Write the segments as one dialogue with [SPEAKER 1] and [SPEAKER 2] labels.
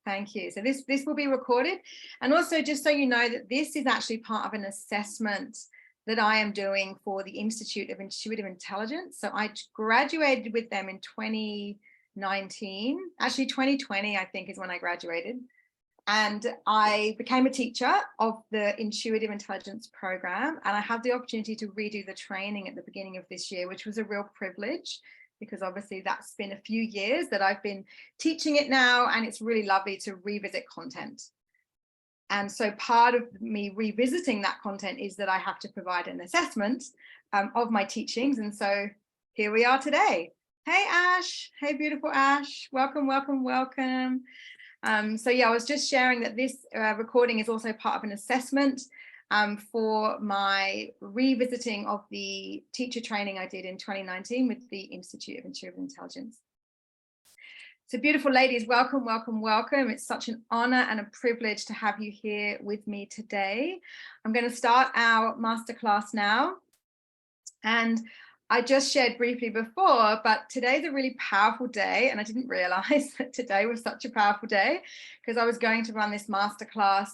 [SPEAKER 1] Thank you. So this will be recorded. And also, just so you know, that this is actually part of an assessment that I am doing for the Institute of Intuitive Intelligence. So I graduated with them in 2019. Actually, 2020, I think, is when I graduated. And I became a teacher of the Intuitive Intelligence program. And I had the opportunity to redo the training at the beginning of this year, which was a real privilege, because obviously that's been a few years that I've been teaching it now, and it's really lovely to revisit content. And so part of me revisiting that content is that I have to provide an assessment of my teachings. And so here we are today. Hey, Ash. Hey, beautiful Ash. Welcome, welcome, welcome. So yeah, I was just sharing that this recording is also part of an assessment for my revisiting of the teacher training I did in 2019 with the Institute of Intuitive Intelligence. So beautiful ladies, welcome, welcome, welcome. It's such an honor and a privilege to have you here with me today. I'm going to start our masterclass now. And I just shared briefly before, but today's a really powerful day, and I didn't realize that today was such a powerful day, because I was going to run this masterclass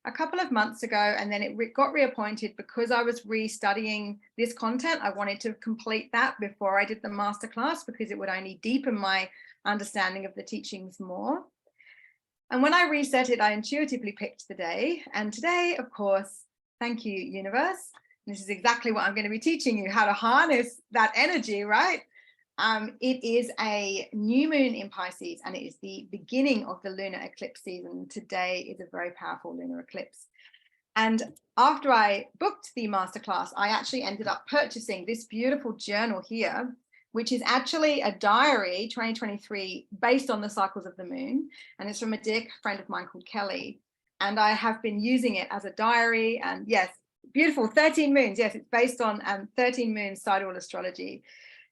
[SPEAKER 1] a couple of months ago, and then it got reappointed because I was restudying this content. I wanted to complete that before I did the masterclass, because it would only deepen my understanding of the teachings more. And when I reset it, I intuitively picked the day. And today, of course, thank you, universe. This is exactly what I'm going to be teaching you, how to harness that energy, right? It is a new moon in Pisces, and it is the beginning of the lunar eclipse season. Today is a very powerful lunar eclipse. And after I booked the masterclass, I actually ended up purchasing this beautiful journal here, which is actually a diary 2023 based on the cycles of the moon. And it's from a dear friend of mine called Kelly. And I have been using it as a diary. And yes, beautiful, 13 moons. Yes, it's based on 13 moons sidereal astrology.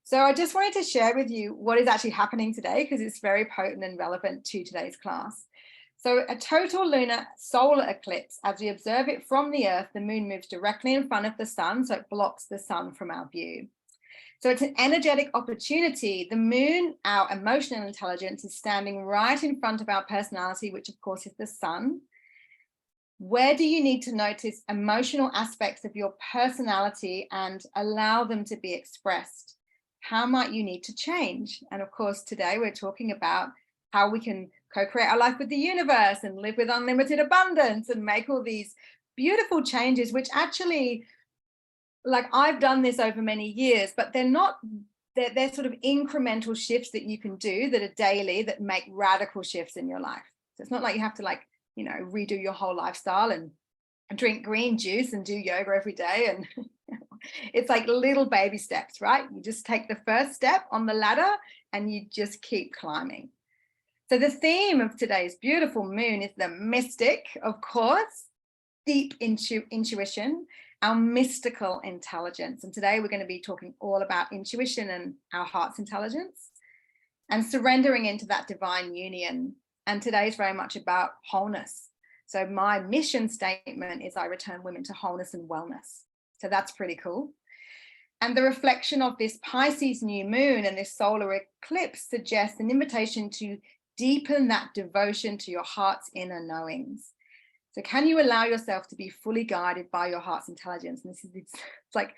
[SPEAKER 1] So I just wanted to share with you what is actually happening today, because it's very potent and relevant to today's class. So a total lunar solar eclipse, as we observe it from the Earth, the moon moves directly in front of the sun, so it blocks the sun from our view. So it's an energetic opportunity. The moon, our emotional intelligence, is standing right in front of our personality, which of course is the sun. Where do you need to notice emotional aspects of your personality and allow them to be expressed? How might you need to change? And of course, today we're talking about how we can co-create our life with the universe and live with unlimited abundance and make all these beautiful changes, which actually, like, I've done this over many years, but they're sort of incremental shifts that you can do that are daily, that make radical shifts in your life. So it's not like you have to, like, you know, redo your whole lifestyle and drink green juice and do yoga every day. And it's like little baby steps, right? You just take the first step on the ladder and you just keep climbing. So the theme of today's beautiful moon is the mystic, of course, deep intuition, our mystical intelligence. And today we're going to be talking all about intuition and our heart's intelligence and surrendering into that divine union. And today is very much about wholeness. So my mission statement is I return women to wholeness and wellness. So that's pretty cool. And the reflection of this Pisces new moon and this solar eclipse suggests an invitation to deepen that devotion to your heart's inner knowings. So can you allow yourself to be fully guided by your heart's intelligence? And this is, it's like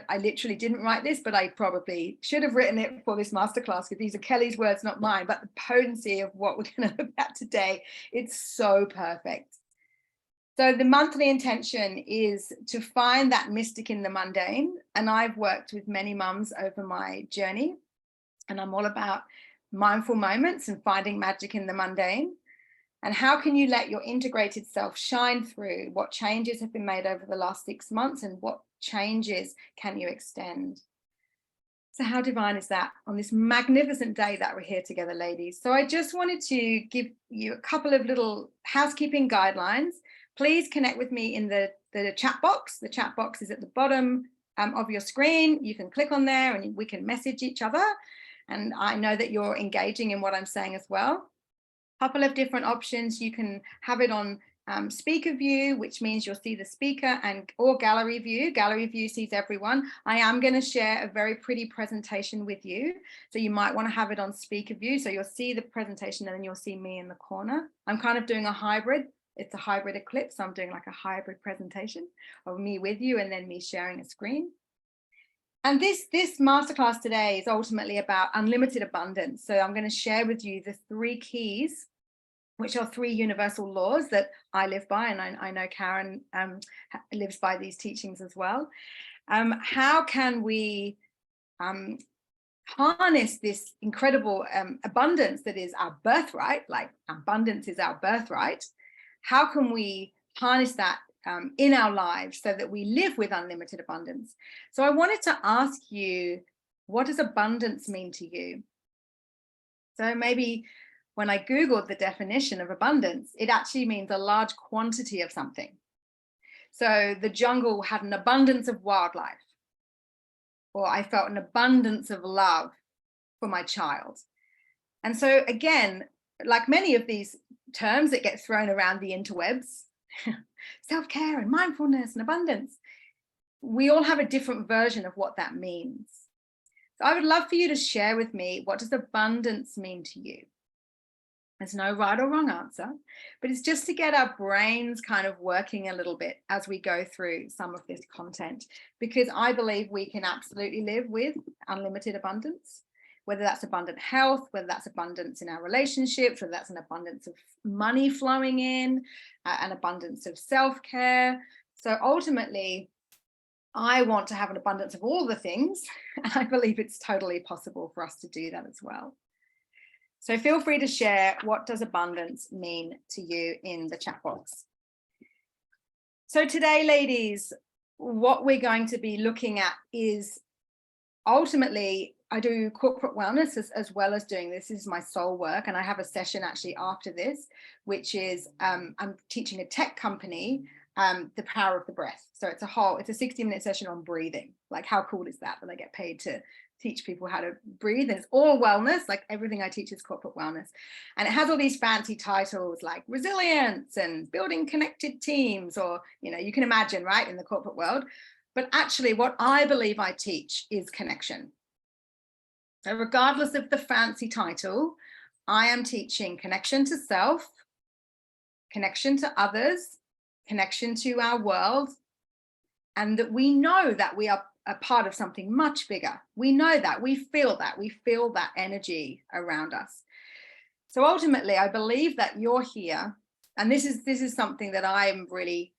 [SPEAKER 1] I literally didn't write this, but I probably should have written it for this masterclass, because these are Kelly's words, not mine. But the potency of what we're going to look at today, it's so perfect. So the monthly intention is to find that mystic in the mundane. And I've worked with many mums over my journey, and I'm all about mindful moments and finding magic in the mundane. And how can you let your integrated self shine through? What changes have been made over the last 6 months, and what changes can you extend? So how divine is that on this magnificent day that we're here together, ladies? So I just wanted to give you a couple of little housekeeping guidelines. Please connect with me in the chat box. The chat box is at the bottom of your screen. You can click on there and we can message each other. And I know that you're engaging in what I'm saying as well. Couple of different options. You can have it on speaker view, which means you'll see the speaker, and or gallery view. Gallery view sees everyone. I am going to share a very pretty presentation with you, so you might want to have it on speaker view, so you'll see the presentation and then you'll see me in the corner. I'm kind of doing a hybrid. It's a hybrid eclipse, so I'm doing like a hybrid presentation of me with you and then me sharing a screen. And this masterclass today is ultimately about unlimited abundance. So I'm going to share with you the 3 keys, which are 3 universal laws that I live by, and I know Karen lives by these teachings as well. How can we harness this incredible abundance that is our birthright? Like, abundance is our birthright. How can we harness that in our lives so that we live with unlimited abundance? So I wanted to ask you, what does abundance mean to you? So maybe when I Googled the definition of abundance, it actually means a large quantity of something. So the jungle had an abundance of wildlife, or I felt an abundance of love for my child. And so again, like many of these terms that get thrown around the interwebs, self-care and mindfulness and abundance, we all have a different version of what that means. So I would love for you to share with me, what does abundance mean to you? There's no right or wrong answer, but it's just to get our brains kind of working a little bit as we go through some of this content, because I believe we can absolutely live with unlimited abundance, whether that's abundant health, whether that's abundance in our relationships, whether that's an abundance of money flowing in, an abundance of self-care. So ultimately, I want to have an abundance of all the things, and I believe it's totally possible for us to do that as well. So feel free to share, what does abundance mean to you in the chat box. So today, ladies, what we're going to be looking at is ultimately, I do corporate wellness as well as doing this. This is my soul work, and I have a session actually after this, which is I'm teaching a tech company the power of the breath. So it's a 60-minute session on breathing. Like, how cool is that I get paid to teach people how to breathe? And it's all wellness. Like, everything I teach is corporate wellness, and it has all these fancy titles like resilience and building connected teams, or you can imagine, right, in the corporate world. But actually what I believe I teach is connection. So regardless of the fancy title, I am teaching connection to self, connection to others, connection to our world, and that we know that we are a part of something much bigger. We know that, we feel that energy around us. So ultimately, I believe that you're here, and this is something that I'm really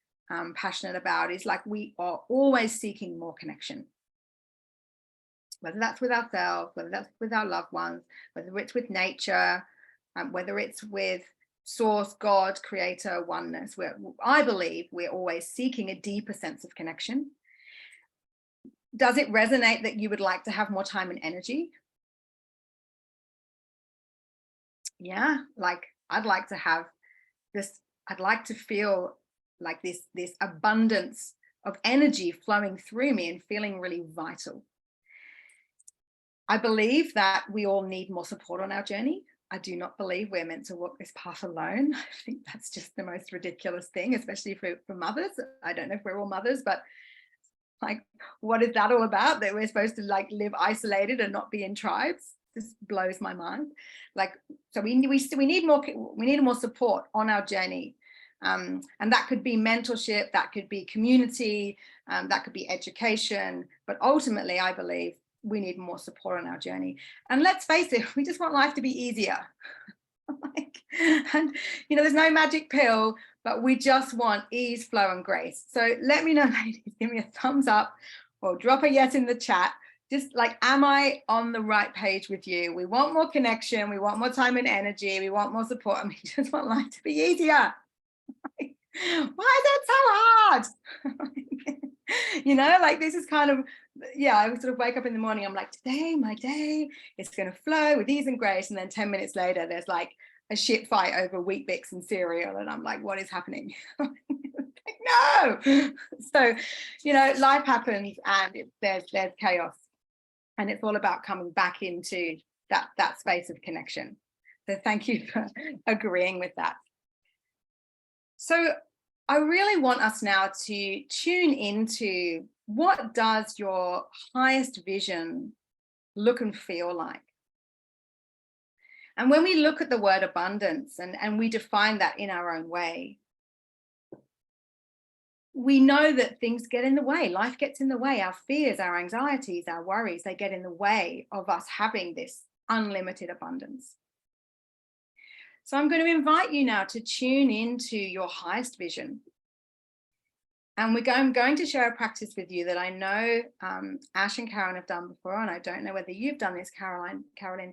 [SPEAKER 1] passionate about, is like, we are always seeking more connection, whether that's with ourselves, whether that's with our loved ones, whether it's with nature, whether it's with source, God, creator, oneness. I believe we're always seeking a deeper sense of connection. Does it resonate that you would like to have more time and energy? Yeah, like, I'd like to have this, I'd like to feel like this abundance of energy flowing through me and feeling really vital. I believe that we all need more support on our journey. I do not believe we're meant to walk this path alone. I think that's just the most ridiculous thing, especially for mothers. I don't know if we're all mothers, but like, what is that all about? That we're supposed to like live isolated and not be in tribes? This blows my mind. Like, so we need more support on our journey. And that could be mentorship, that could be community, that could be education. But ultimately, I believe we need more support on our journey. And let's face it, we just want life to be easier. And there's no magic pill, but we just want ease, flow, and grace. So let me know, ladies, give me a thumbs up or drop a yes in the chat. Just like, am I on the right page with you? We want more connection, we want more time and energy, we want more support, and we just want life to be easier. Why is it so hard? Like, this is kind of, yeah, I would sort of wake up in the morning, I'm like, today, my day is going to flow with ease and grace. And then 10 minutes later, there's like a shit fight over Wheat Bix and cereal. And I'm like, what is happening? No. So, life happens, and there's chaos. And it's all about coming back into that space of connection. So thank you for agreeing with that. So I really want us now to tune into, what does your highest vision look and feel like? And when we look at the word abundance and we define that in our own way, we know that things get in the way. Life gets in the way. Our fears, our anxieties, our worries, they get in the way of us having this unlimited abundance. So I'm going to invite you now to tune into your highest vision. And I'm going to share a practice with you that I know Ash and Karen have done before, and I don't know whether you've done this, Caroline,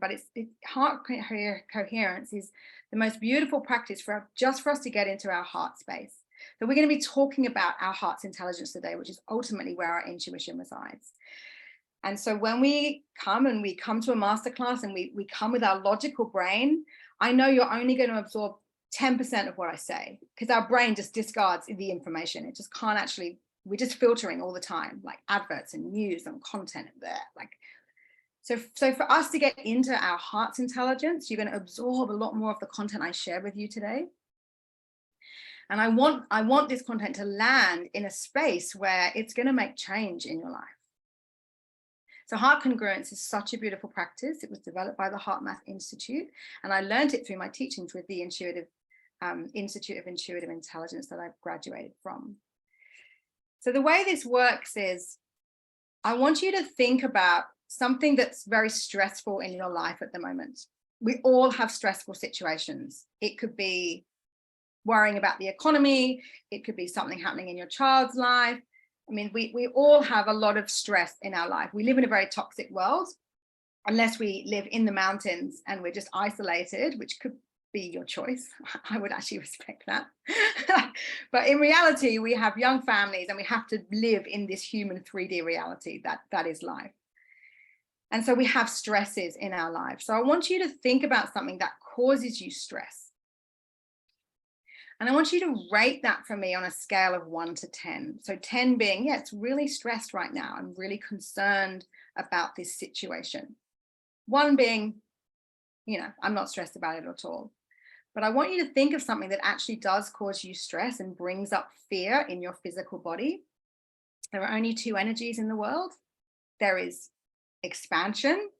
[SPEAKER 1] but it's heart coherence is the most beautiful practice for us to get into our heart space. So we're going to be talking about our heart's intelligence today, which is ultimately where our intuition resides. And so when we come to a masterclass and we come with our logical brain, I know you're only going to absorb 10% of what I say, because our brain just discards the information. It just can't actually, we're just filtering all the time, like adverts and news and content there. So for us to get into our heart's intelligence, you're going to absorb a lot more of the content I share with you today. And I want this content to land in a space where it's going to make change in your life. So heart congruence is such a beautiful practice. It was developed by the Heart Math Institute, and I learned it through my teachings with the Institute of Intuitive Intelligence that I graduated from. So the way this works is, I want you to think about something that's very stressful in your life at the moment. We all have stressful situations. It could be worrying about the economy. It could be something happening in your child's life. I mean, we all have a lot of stress in our life. We live in a very toxic world, unless we live in the mountains and we're just isolated, which could be your choice. I would actually respect that. But in reality, we have young families and we have to live in this human 3D reality that is life. And so we have stresses in our life. So I want you to think about something that causes you stress. And I want you to rate that for me on a scale of 1 to 10. So 10 being, yeah, it's really stressed right now. I'm really concerned about this situation. 1 being, I'm not stressed about it at all. But I want you to think of something that actually does cause you stress and brings up fear in your physical body. There are only 2 energies in the world. There is expansion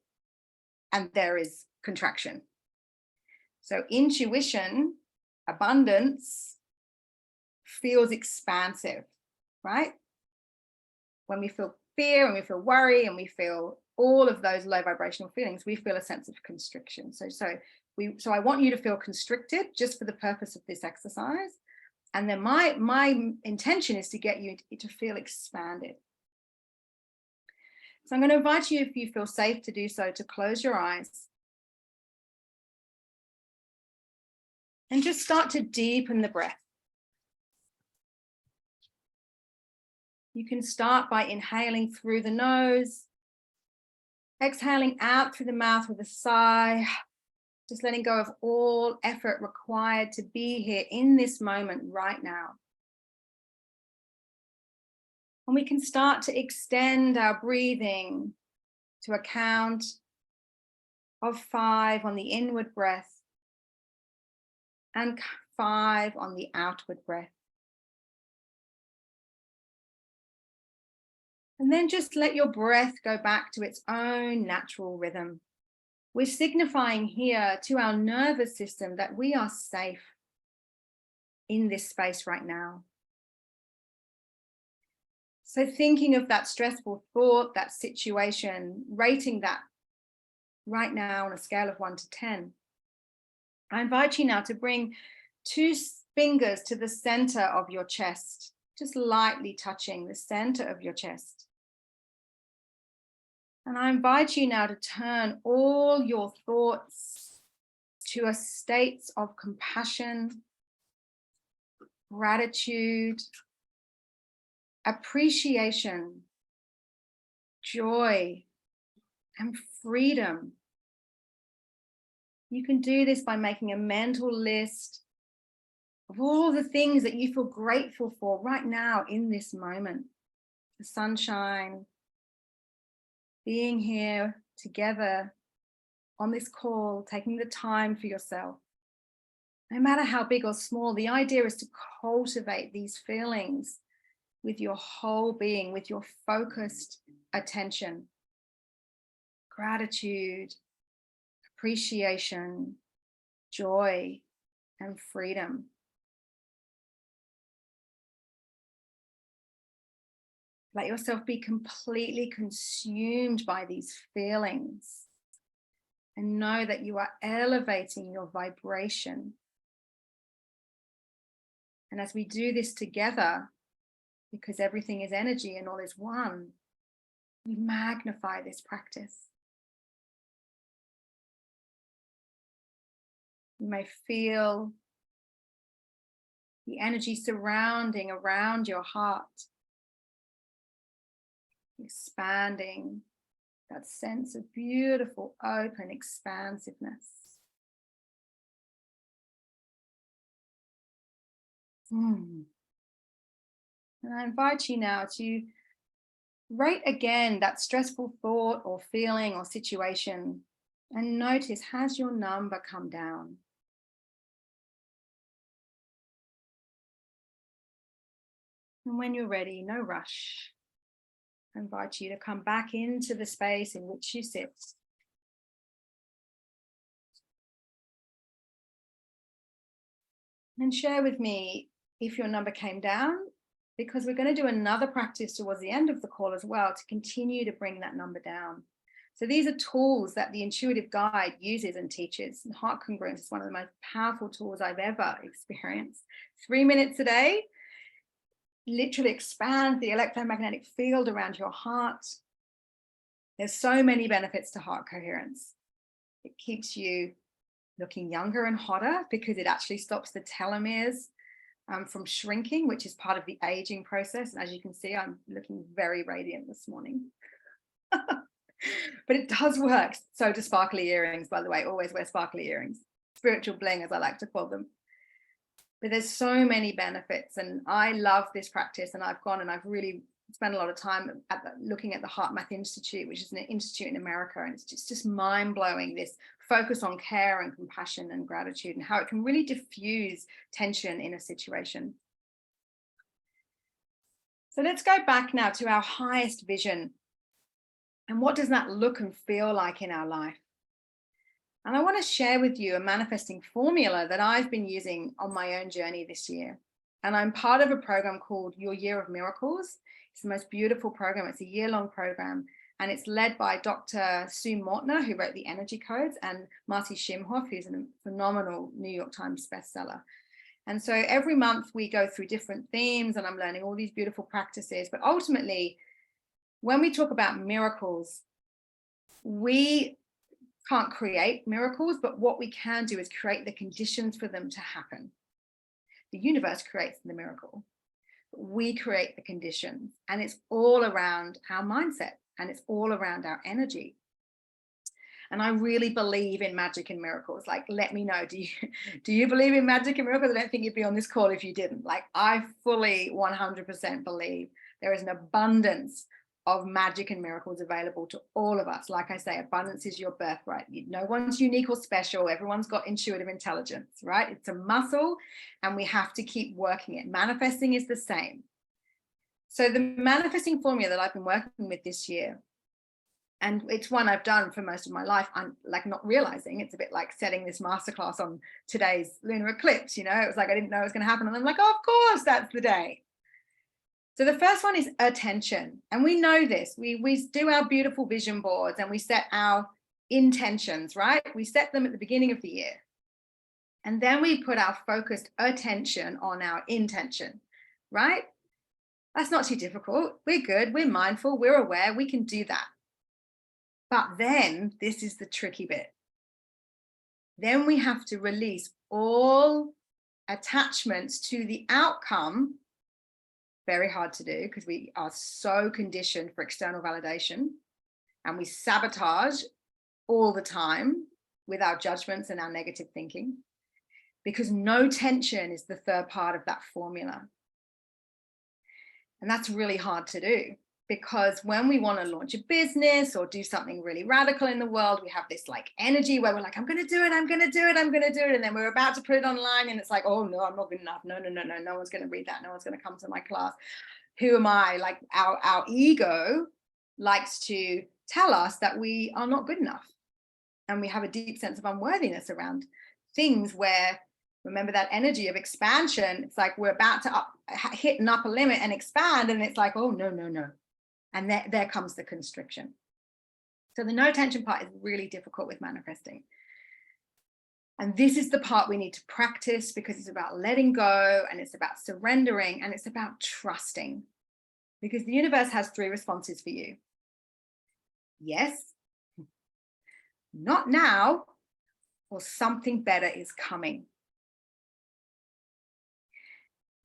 [SPEAKER 1] and there is contraction. So intuition, abundance, feels expansive, right? When we feel fear and we feel worry and we feel all of those low vibrational feelings, we feel a sense of constriction. So I want you to feel constricted just for the purpose of this exercise. And then my intention is to get you to feel expanded. So I'm going to invite you, if you feel safe to do so, to close your eyes and just start to deepen the breath. You can start by inhaling through the nose, exhaling out through the mouth with a sigh, just letting go of all effort required to be here in this moment right now. And we can start to extend our breathing to a count of 5 on the inward breath and 5 on the outward breath. And then just let your breath go back to its own natural rhythm. We're signifying here to our nervous system that we are safe in this space right now. So thinking of that stressful thought, that situation, rating that right now on a scale of 1 to 10. I invite you now to bring 2 fingers to the center of your chest, just lightly touching the center of your chest. And I invite you now to turn all your thoughts to a state of compassion, gratitude, appreciation, joy, and freedom. You can do this by making a mental list of all the things that you feel grateful for right now in this moment. The sunshine, being here together on this call, taking the time for yourself. No matter how big or small, the idea is to cultivate these feelings with your whole being, with your focused attention. Gratitude, appreciation, joy, and freedom. Let yourself be completely consumed by these feelings and know that you are elevating your vibration. And as we do this together, because everything is energy and all is one, we magnify this practice. You may feel the energy surrounding around your heart, expanding that sense of beautiful, open expansiveness. And I invite you now to rate again that stressful thought or feeling or situation and notice, has your number come down? And when you're ready, no rush. I invite you to come back into the space in which you sit. And share with me if your number came down, because we're going to do another practice towards the end of the call as well to continue to bring that number down. So these are tools that the intuitive guide uses and teaches. And heart congruence is one of the most powerful tools I've ever experienced. 3 minutes a day, literally expand the electromagnetic field around your heart. There's so many benefits to heart coherence. It keeps you looking younger and hotter because it actually stops the telomeres from shrinking, which is part of the aging process. And as you can see, I'm looking very radiant this morning. But it does work. So do sparkly earrings, by the way. Always wear sparkly earrings. Spiritual bling, as I like to call them. But there's so many benefits. And I love this practice. And I've gone and I've really spent a lot of time looking at the Heart Math Institute, which is an institute in America. And it's just mind-blowing, this focus on care and compassion and gratitude and how it can really diffuse tension in a situation. So let's go back now to our highest vision. And what does that look and feel like in our life? And I want to share with you a manifesting formula that I've been using on my own journey this year. And I'm part of a program called Your Year of Miracles. It's the most beautiful program. It's a year-long program. And it's led by Dr. Sue Mortner, who wrote the Energy Codes, and Marty Shimhoff, who's a phenomenal New York Times bestseller. And so every month we go through different themes and I'm learning all these beautiful practices. But ultimately, when we talk about miracles, we can't create miracles, but what we can do is create the conditions for them to happen. The universe creates the miracle. We create the conditions, and it's all around our mindset and it's all around our energy. And I really believe in magic and miracles. Like, let me know, do you believe in magic and miracles? I don't think you'd be on this call if you didn't. Like, I fully 100% believe there is an abundance of magic and miracles available to all of us. Like I say, abundance is your birthright. No one's unique or special. Everyone's got intuitive intelligence, right? It's a muscle and we have to keep working it. Manifesting is the same. So the manifesting formula that I've been working with this year, and it's one I've done for most of my life, I'm like not realizing. It's a bit like setting this masterclass on today's lunar eclipse, you know, it was like I didn't know it was going to happen. And I'm like, oh, of course, that's the day. So the first one is attention. And we know this. We do our beautiful vision boards and we set our intentions, right? We set them at the beginning of the year. And then we put our focused attention on our intention, right? That's not too difficult. We're good. We're mindful. We're aware. We can do that. But then this is the tricky bit. Then we have to release all attachments to the outcome. Very hard to do because we are so conditioned for external validation and we sabotage all the time with our judgments and our negative thinking, because no tension is the third part of that formula. And that's really hard to do because when we want to launch a business or do something really radical in the world, we have this like energy where we're like, I'm going to do it, I'm going to do it, I'm going to do it. And then we're about to put it online and it's like, oh no, I'm not good enough. No, no one's going to read that. No one's going to come to my class. Who am I? Like our ego likes to tell us that we are not good enough. And we have a deep sense of unworthiness around things where, remember that energy of expansion, it's like we're about to hit an upper limit and expand, and it's like, oh, no. And there comes the constriction. So the no tension part is really difficult with manifesting. And this is the part we need to practice, because it's about letting go, and it's about surrendering, and it's about trusting. Because the universe has 3 responses for you. Yes, not now, or something better is coming.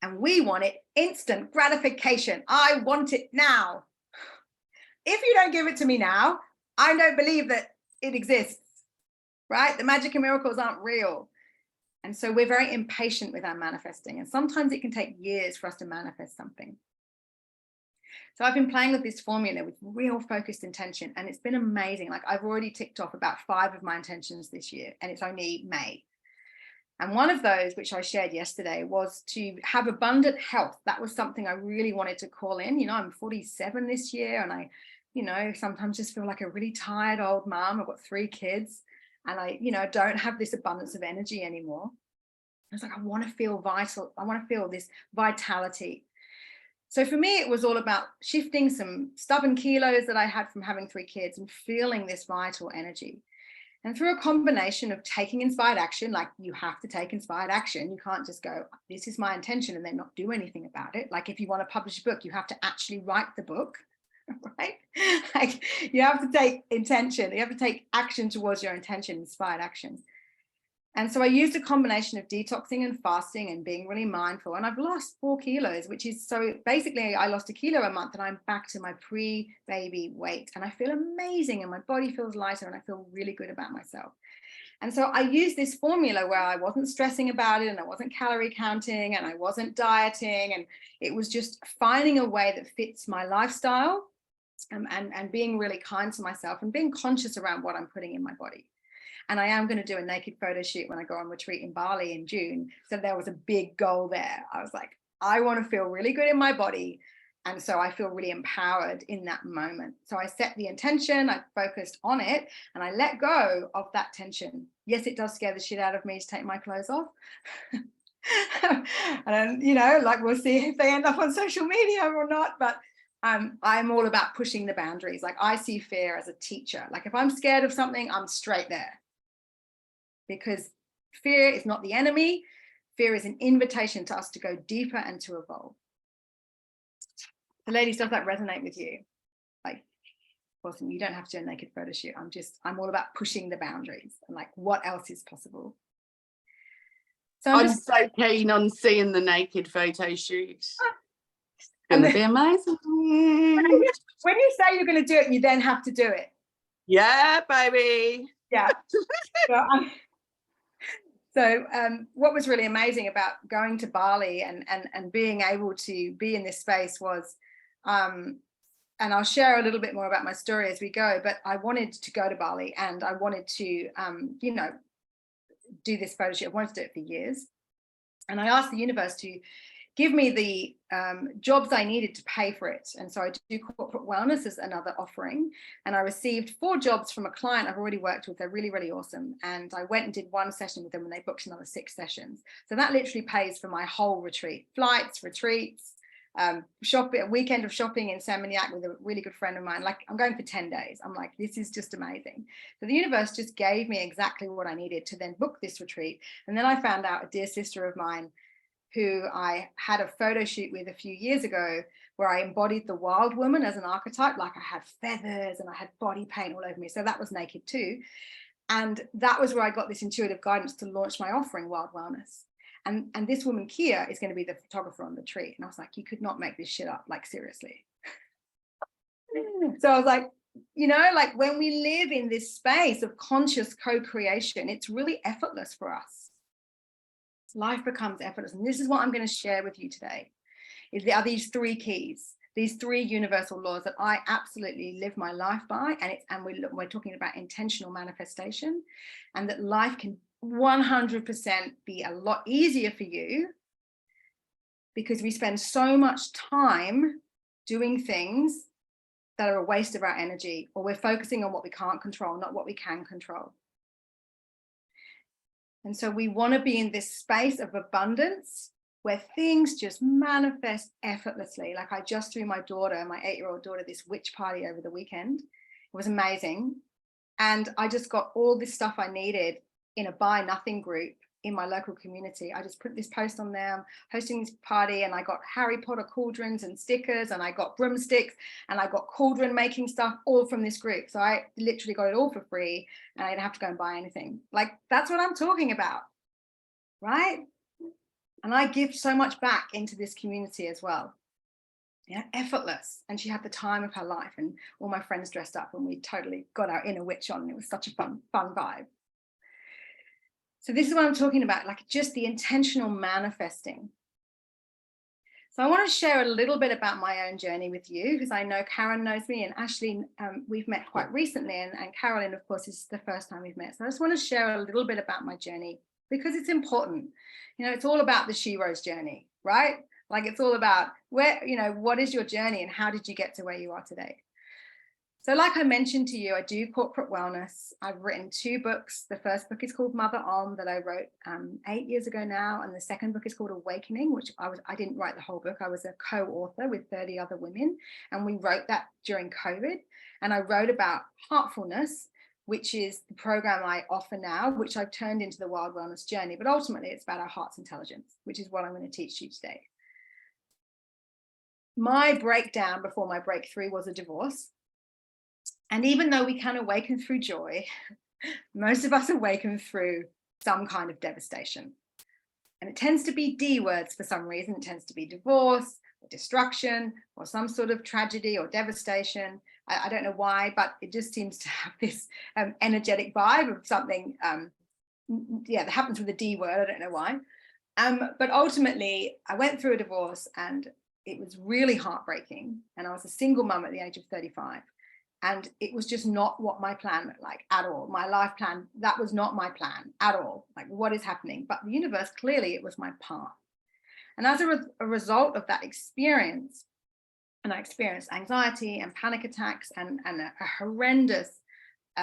[SPEAKER 1] And we want it instant gratification. I want it now. If you don't give it to me now, I don't believe that it exists, right? The magic and miracles aren't real. And so we're very impatient with our manifesting. And sometimes it can take years for us to manifest something. So I've been playing with this formula with real focused intention, and it's been amazing. Like I've already ticked off about 5 of my intentions this year, and it's only May. And one of those, which I shared yesterday, was to have abundant health. That was something I really wanted to call in. You know, I'm 47 this year, and I, you know, sometimes just feel like a really tired old mom. I've got 3 kids, and I, you know, don't have this abundance of energy anymore. I was like, I want to feel vital. I want to feel this vitality. So for me, it was all about shifting some stubborn kilos that I had from having 3 kids and feeling this vital energy. And through a combination of taking inspired action, like you have to take inspired action. You can't just go, this is my intention, and then not do anything about it. Like if you want to publish a book, you have to actually write the book, right? Like you have to take intention. You have to take action towards your intention, inspired actions. And so I used a combination of detoxing and fasting and being really mindful. And I've lost 4 kilos, which is, so basically I lost 1 kilo a month, and I'm back to my pre-baby weight. And I feel amazing, and my body feels lighter, and I feel really good about myself. And so I used this formula where I wasn't stressing about it, and I wasn't calorie counting, and I wasn't dieting. And it was just finding a way that fits my lifestyle, and being really kind to myself and being conscious around what I'm putting in my body. And I am going to do a naked photo shoot when I go on retreat in Bali in June. So there was a big goal there. I was like, I want to feel really good in my body. And so I feel really empowered in that moment. So I set the intention, I focused on it, and I let go of that tension. Yes, it does scare the shit out of me to take my clothes off. And, you know, like we'll see if they end up on social media or not. But I'm all about pushing the boundaries. Like I see fear as a teacher. Like if I'm scared of something, I'm straight there. Because fear is not the enemy. Fear is an invitation to us to go deeper and to evolve. So ladies, does that resonate with you? Like, awesome, you don't have to do a naked photo shoot. I'm all about pushing the boundaries and like what else is possible. So I'm
[SPEAKER 2] so keen on seeing the naked photo shoot. It's going to be amazing.
[SPEAKER 1] When you say you're going to do it, you then have to do it.
[SPEAKER 2] Yeah, baby.
[SPEAKER 1] Yeah. So what was really amazing about going to Bali and being able to be in this space was, and I'll share a little bit more about my story as we go, but I wanted to go to Bali, and I wanted to, you know, do this photo shoot. I wanted to do it for years. And I asked the universe to give me the jobs I needed to pay for it. And so I do corporate wellness as another offering. And I received 4 jobs from a client I've already worked with. They're really, really awesome. And I went and did 1 session with them, and they booked another 6 sessions. So that literally pays for my whole retreat, flights, retreats, shopping, a weekend of shopping in Saint-Miniac with a really good friend of mine. Like I'm going for 10 days. I'm like, this is just amazing. So the universe just gave me exactly what I needed to then book this retreat. And then I found out a dear sister of mine who I had a photo shoot with a few years ago, where I embodied the wild woman as an archetype. Like I had feathers and I had body paint all over me. So that was naked too. And that was where I got this intuitive guidance to launch my offering, Wild Wellness. And this woman, Kia, is going to be the photographer on the retreat. And I was like, you could not make this shit up, like seriously. So I was like, you know, like when we live in this space of conscious co-creation, it's really effortless for us. Life becomes effortless. And this is what I'm going to share with you today. Are these 3 keys. these 3 universal laws that I absolutely live my life by, and we're talking about intentional manifestation, and that life can 100% be a lot easier for you because we spend so much time doing things that are a waste of our energy, or we're focusing on what we can't control, not what we can control. And so we want to be in this space of abundance where things just manifest effortlessly. Like I just threw my daughter, my 8-year-old daughter, this witch party over the weekend. It was amazing. And I just got all this stuff I needed in a buy nothing group in my local community. I just put this post on there, I'm hosting this party, and I got Harry Potter cauldrons and stickers, and I got broomsticks, and I got cauldron making stuff, all from this group. So I literally got it all for free, and I didn't have to go and buy anything. Like, that's what I'm talking about, right? And I give so much back into this community as well. Yeah, effortless. And she had the time of her life, and all my friends dressed up, and we totally got our inner witch on. It was such a fun vibe. So this is what I'm talking about, like just the intentional manifesting. So I want to share a little bit about my own journey with you, because I know Karen knows me, and Ashley, we've met quite recently, and Carolyn, of course, is the first time we've met. So I just want to share a little bit about my journey, because it's important. You know, it's all about the shero's journey, right? Like it's all about where, you know, what is your journey and how did you get to where you are today? So like I mentioned to you, I do corporate wellness. I've written 2 books. The first book is called Mother Om, that I wrote 8 years ago now. And the second book is called Awakening, which I didn't write the whole book. I was a co-author with 30 other women. And we wrote that during COVID. And I wrote about heartfulness, which is the program I offer now, which I've turned into the Wild Wellness Journey. But ultimately, it's about our heart's intelligence, which is what I'm going to teach you today. My breakdown before my breakthrough was a divorce. And even though we can awaken through joy, most of us awaken through some kind of devastation. And it tends to be D words for some reason. It tends to be divorce or destruction or some sort of tragedy or devastation. I don't know why, but it just seems to have this energetic vibe of something, that happens with a D word. I don't know why. But ultimately, I went through a divorce, and it was really heartbreaking. And I was a single mum at the age of 35. And it was just not what my plan looked like at all. My life plan, that was not my plan at all. Like, what is happening? But the universe, clearly it was my path. And as a result of that experience, and I experienced anxiety and panic attacks and a horrendous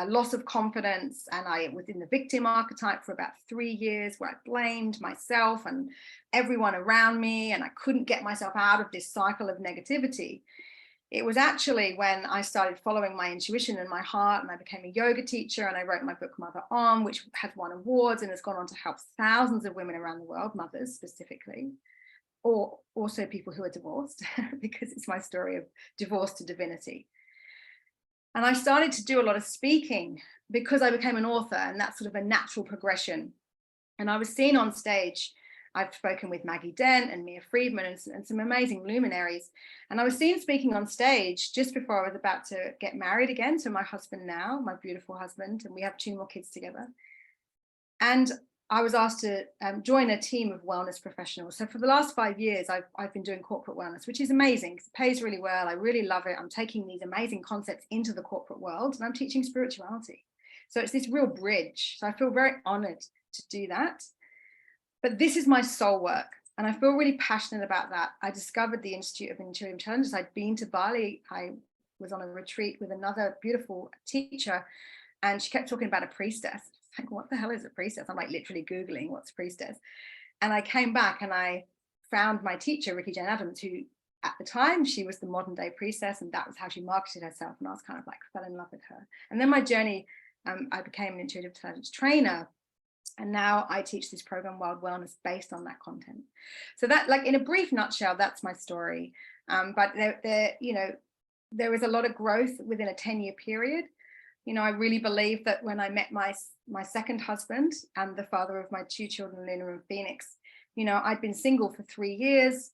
[SPEAKER 1] loss of confidence. And I was in the victim archetype for about 3 years, where I blamed myself and everyone around me. And I couldn't get myself out of this cycle of negativity. It was actually when I started following my intuition and my heart, and I became a yoga teacher, and I wrote my book, Mother Om, which has won awards and has gone on to help thousands of women around the world, mothers specifically, or also people who are divorced, because it's my story of divorce to divinity. And I started to do a lot of speaking because I became an author, and that's sort of a natural progression. And I was seen on stage. I've spoken with Maggie Dent and Mia Friedman and some amazing luminaries. And I was seen speaking on stage just before I was about to get married again to my husband now, my beautiful husband, and we have 2 more kids together. And I was asked to join a team of wellness professionals. So for the last 5 years, I've been doing corporate wellness, which is amazing. It pays really well. I really love it. I'm taking these amazing concepts into the corporate world, and I'm teaching spirituality. So it's this real bridge. So I feel very honored to do that. But this is my soul work, and I feel really passionate about that. I discovered the Institute of Intuitive Intelligence. I'd been to Bali. I was on a retreat with another beautiful teacher, and she kept talking about a priestess. Like, what the hell is a priestess? I'm like literally Googling what's priestess. And I came back and I found my teacher, Ricky Jane Adams, who at the time, she was the modern day priestess, and that was how she marketed herself. And I was kind of like, fell in love with her. And then my journey, I became an intuitive intelligence trainer. And now I teach this program, Wild Wellness, based on that content. So that, like, in a brief nutshell, that's my story. But there is a lot of growth within a 10-year period. You know, I really believe that when I met my second husband and the father of my 2 children, Luna and Phoenix, you know, I'd been single for 3 years.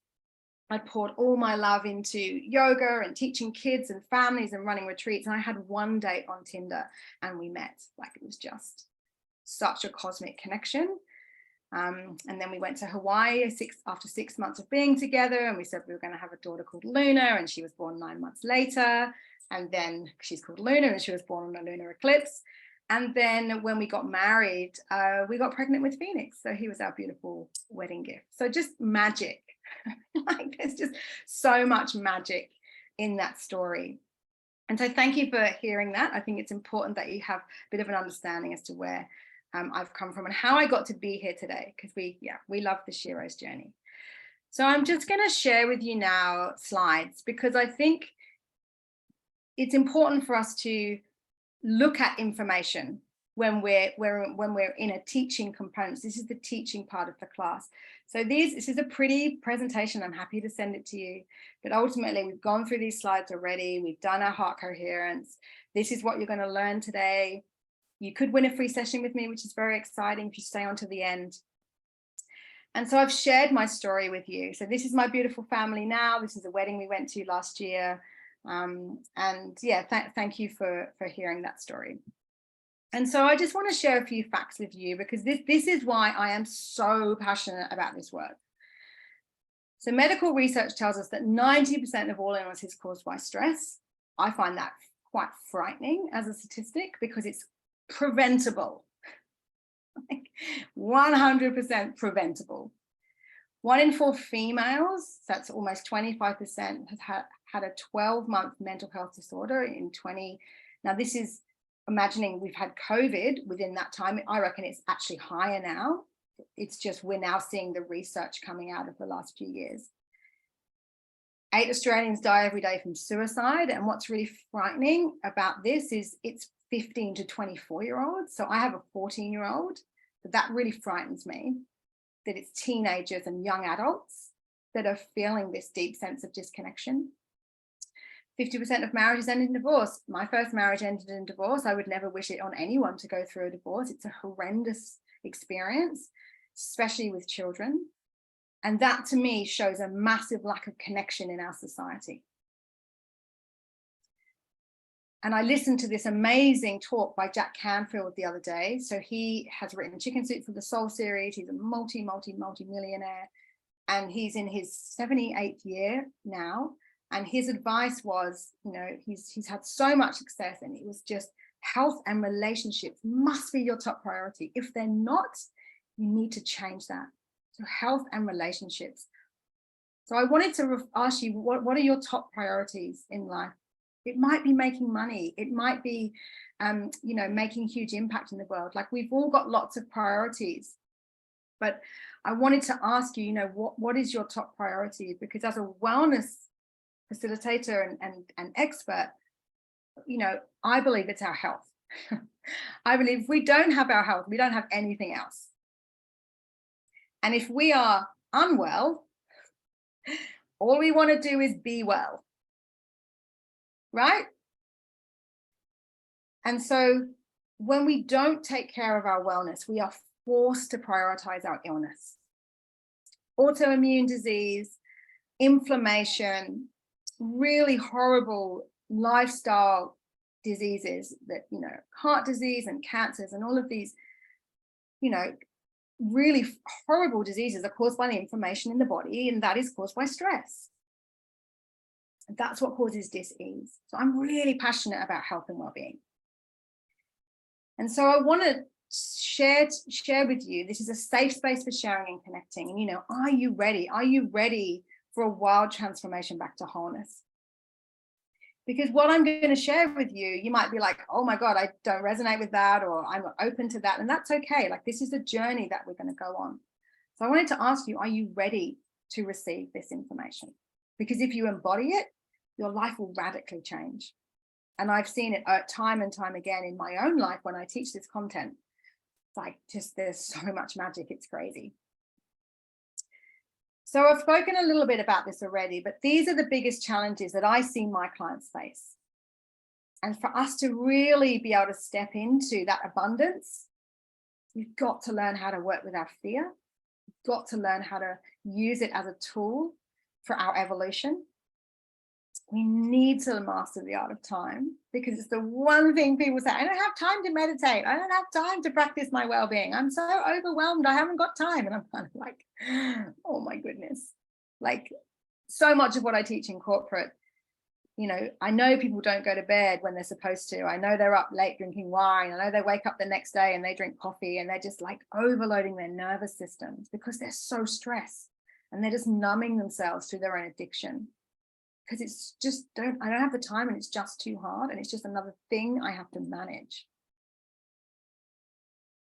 [SPEAKER 1] I poured all my love into yoga and teaching kids and families and running retreats. And I had 1 date on Tinder and we met. Like, it was just such a cosmic connection. And then we went to Hawaii after 6 months of being together, and we said we were going to have a daughter called Luna, and she was born 9 months later. And then she's called Luna, and she was born on a lunar eclipse. And then when we got married, we got pregnant with Phoenix. So he was our beautiful wedding gift. So just magic. Like, there's just so much magic in that story. And so thank you for hearing that. I think it's important that you have a bit of an understanding as to where I've come from and how I got to be here today, because we love the Shiro's journey. So I'm just going to share with you now slides, because I think it's important for us to look at information when we're in a teaching component. This is the teaching part of the class. So this is a pretty presentation. I'm happy to send it to you, but ultimately we've gone through these slides already. We've done our heart coherence. This is what you're going to learn today. You could win a free session with me, which is very exciting if you stay on to the end. And so I've shared my story with you. So this is my beautiful family now. This is a wedding we went to last year. And yeah, thank you for hearing that story. And so I just want to share a few facts with you, because this is why I am so passionate about this work. So medical research tells us that 90% of all illness is caused by stress. I find that quite frightening as a statistic, because it's preventable. Like 100% preventable. 1 in 4 females, that's almost 25%, has had a 12-month mental health disorder in 20. Now this is imagining we've had COVID within that time. I reckon it's actually higher now. It's just we're now seeing the research coming out of the last few years. 8 Australians die every day from suicide. And what's really frightening about this is it's 15 to 24-year-olds. So I have a 14-year-old, but that really frightens me, that it's teenagers and young adults that are feeling this deep sense of disconnection. 50% of marriages end in divorce. My first marriage ended in divorce. I would never wish it on anyone to go through a divorce. It's a horrendous experience, especially with children. And that to me shows a massive lack of connection in our society. And I listened to this amazing talk by Jack Canfield the other day. So he has written Chicken Soup for the Soul series. He's a multi-millionaire. And he's in his 78th year now. And his advice was, you know, he's had so much success, and it was just health and relationships must be your top priority. If they're not, you need to change that. So health and relationships. So I wanted to ask you, what are your top priorities in life? It might be making money. It might be, you know, making huge impact in the world. Like, we've all got lots of priorities. But I wanted to ask you, you know, what is your top priority? Because as a wellness facilitator and expert, you know, I believe it's our health. I believe if we don't have our health, we don't have anything else. And if we are unwell, all we want to do is be well, right? And so when we don't take care of our wellness, we are forced to prioritize our illness. Autoimmune disease, inflammation, really horrible lifestyle diseases that, you know, heart disease and cancers and all of these, you know, really horrible diseases are caused by the inflammation in the body, and that is caused by stress. That's what causes dis-ease. So I'm really passionate about health and well-being. And so I want to share with you, this is a safe space for sharing and connecting. And, you know, are you ready? Are you ready for a wild transformation back to wholeness? Because what I'm going to share with you, you might be like, oh my God, I don't resonate with that, or I'm not open to that. And that's okay. Like, this is a journey that we're going to go on. So I wanted to ask you, are you ready to receive this information? Because if you embody it, your life will radically change. And I've seen it time and time again in my own life when I teach this content. It's like, just, there's so much magic. It's crazy. So I've spoken a little bit about this already, but these are the biggest challenges that I see my clients face. And for us to really be able to step into that abundance, we've got to learn how to work with our fear. We've got to learn how to use it as a tool for our evolution. We need to master the art of time, because it's the one thing people say, I don't have time to meditate. I don't have time to practice my well-being. I'm so overwhelmed. I haven't got time. And I'm kind of like, oh my goodness. Like, so much of what I teach in corporate, you know, I know people don't go to bed when they're supposed to. I know they're up late drinking wine. I know they wake up the next day and they drink coffee, and they're just like overloading their nervous systems because they're so stressed, and they're just numbing themselves through their own addiction. Because it's just, I don't have the time, and it's just too hard, and it's just another thing I have to manage.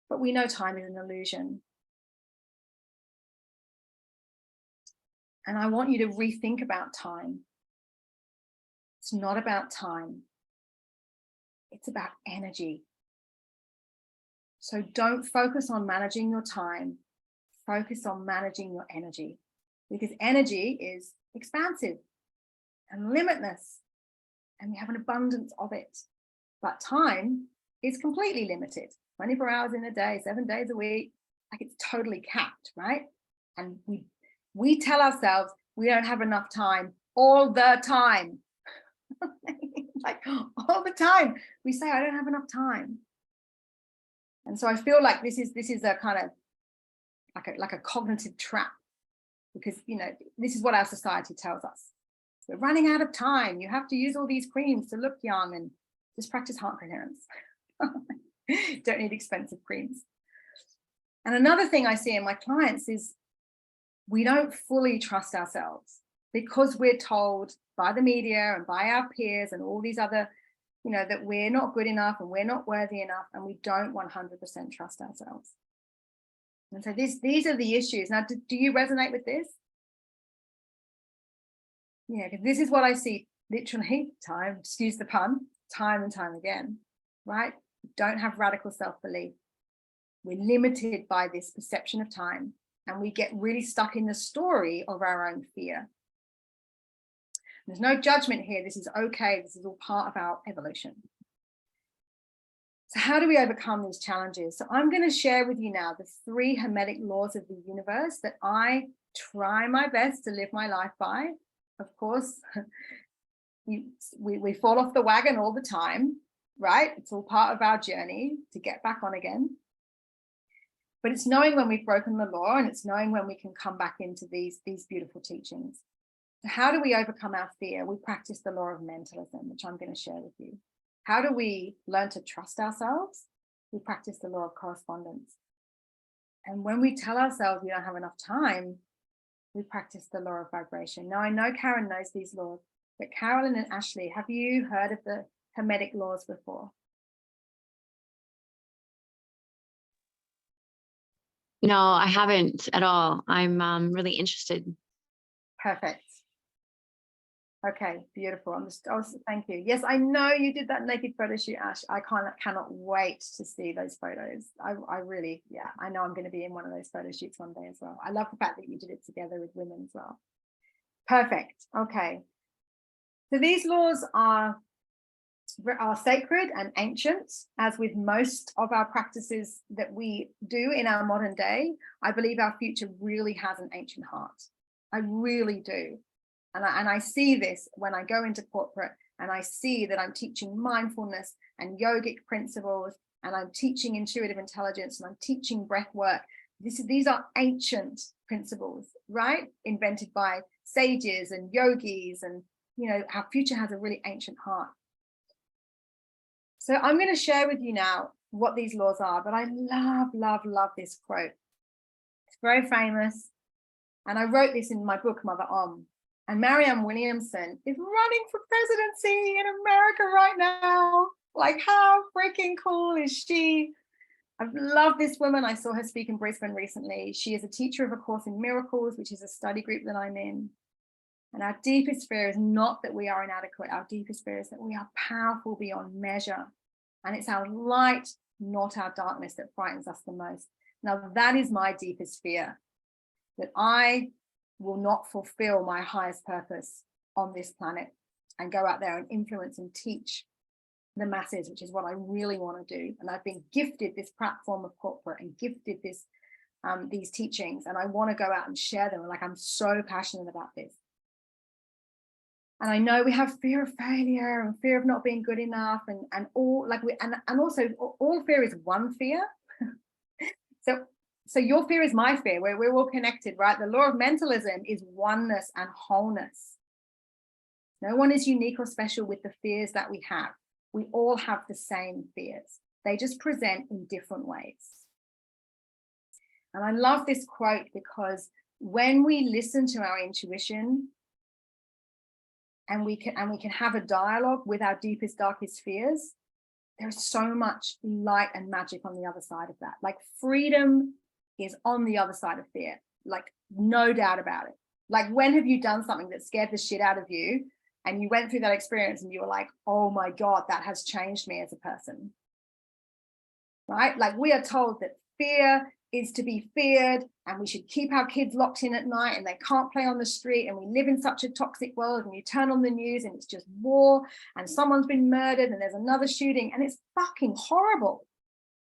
[SPEAKER 1] But we know time is an illusion. And I want you to rethink about time. It's not about time. It's about energy. So don't focus on managing your time. Focus on managing your energy, because energy is expansive and limitless, and we have an abundance of it. But time is completely limited. 24 hours in a day, 7 days a week, like it's totally capped, right? And we tell ourselves we don't have enough time all the time. Like all the time we say, I don't have enough time. And so I feel like this is a kind of like a cognitive trap, because, you know, this is what our society tells us. We're running out of time. You have to use all these creams to look young, and just practice heart coherence. Don't need expensive creams. And another thing I see in my clients is we don't fully trust ourselves, because we're told by the media and by our peers and all these other, you know, that we're not good enough and we're not worthy enough, and we don't 100% trust ourselves. And so these are the issues. Now, do you resonate with this? Yeah, because this is what I see literally time, excuse the pun, time and time again, right? We don't have radical self-belief. We're limited by this perception of time, and we get really stuck in the story of our own fear. There's no judgment here. This is okay. This is all part of our evolution. So how do we overcome these challenges? So I'm going to share with you now the 3 hermetic laws of the universe that I try my best to live my life by. Of course, we fall off the wagon all the time, right? It's all part of our journey to get back on again. But it's knowing when we've broken the law, and it's knowing when we can come back into these beautiful teachings. So how do we overcome our fear? We practice the law of mentalism, which I'm going to share with you. How do we learn to trust ourselves? We practice the law of correspondence. And when we tell ourselves we don't have enough time, we practice the law of vibration. Now, I know Karen knows these laws, but Carolyn and Ashley, have you heard of the hermetic laws before?
[SPEAKER 3] No, I haven't at all. I'm really interested.
[SPEAKER 1] Perfect. Okay, beautiful. Thank you. Yes, I know you did that naked photo shoot, Ash. I cannot wait to see those photos. I really, yeah, I know I'm going to be in one of those photo shoots one day as well. I love the fact that you did it together with women as well. Perfect. Okay. So these laws are sacred and ancient, as with most of our practices that we do in our modern day. I believe our future really has an ancient heart. I really do. And I see this when I go into corporate, and I see that I'm teaching mindfulness and yogic principles, and I'm teaching intuitive intelligence, and I'm teaching breath work. These are ancient principles, right? Invented by sages and yogis, and, you know, our future has a really ancient heart. So I'm going to share with you now what these laws are, but I love, love, love this quote. It's very famous, and I wrote this in my book, Mother Om. And Marianne Williamson is running for presidency in America right now. Like, how freaking cool is she? I've loved this woman. I saw her speak in Brisbane recently. She is a teacher of A Course in Miracles, which is a study group that I'm in. And our deepest fear is not that we are inadequate. Our deepest fear is that we are powerful beyond measure. And it's our light, not our darkness, that frightens us the most. Now, that is my deepest fear, that I will not fulfill my highest purpose on this planet and go out there and influence and teach the masses, which is what I really want to do. And I've been gifted this platform of corporate and gifted this these teachings, and I want to go out and share them. Like, I'm so passionate about this. And I know we have fear of failure and fear of not being good enough, and all like and also all fear is one fear. So your fear is my fear. We're all connected, right? The law of mentalism is oneness and wholeness. No one is unique or special with the fears that we have. We all have the same fears. They just present in different ways. And I love this quote because when we listen to our intuition and we can have a dialogue with our deepest, darkest fears, there's so much light and magic on the other side of that. Like freedom is on the other side of fear, like no doubt about it. Like when have you done something that scared the shit out of you and you went through that experience and you were like, oh my God, that has changed me as a person, right? Like we are told that fear is to be feared and we should keep our kids locked in at night and they can't play on the street, and we live in such a toxic world, and you turn on the news and it's just war and someone's been murdered and there's another shooting and it's fucking horrible.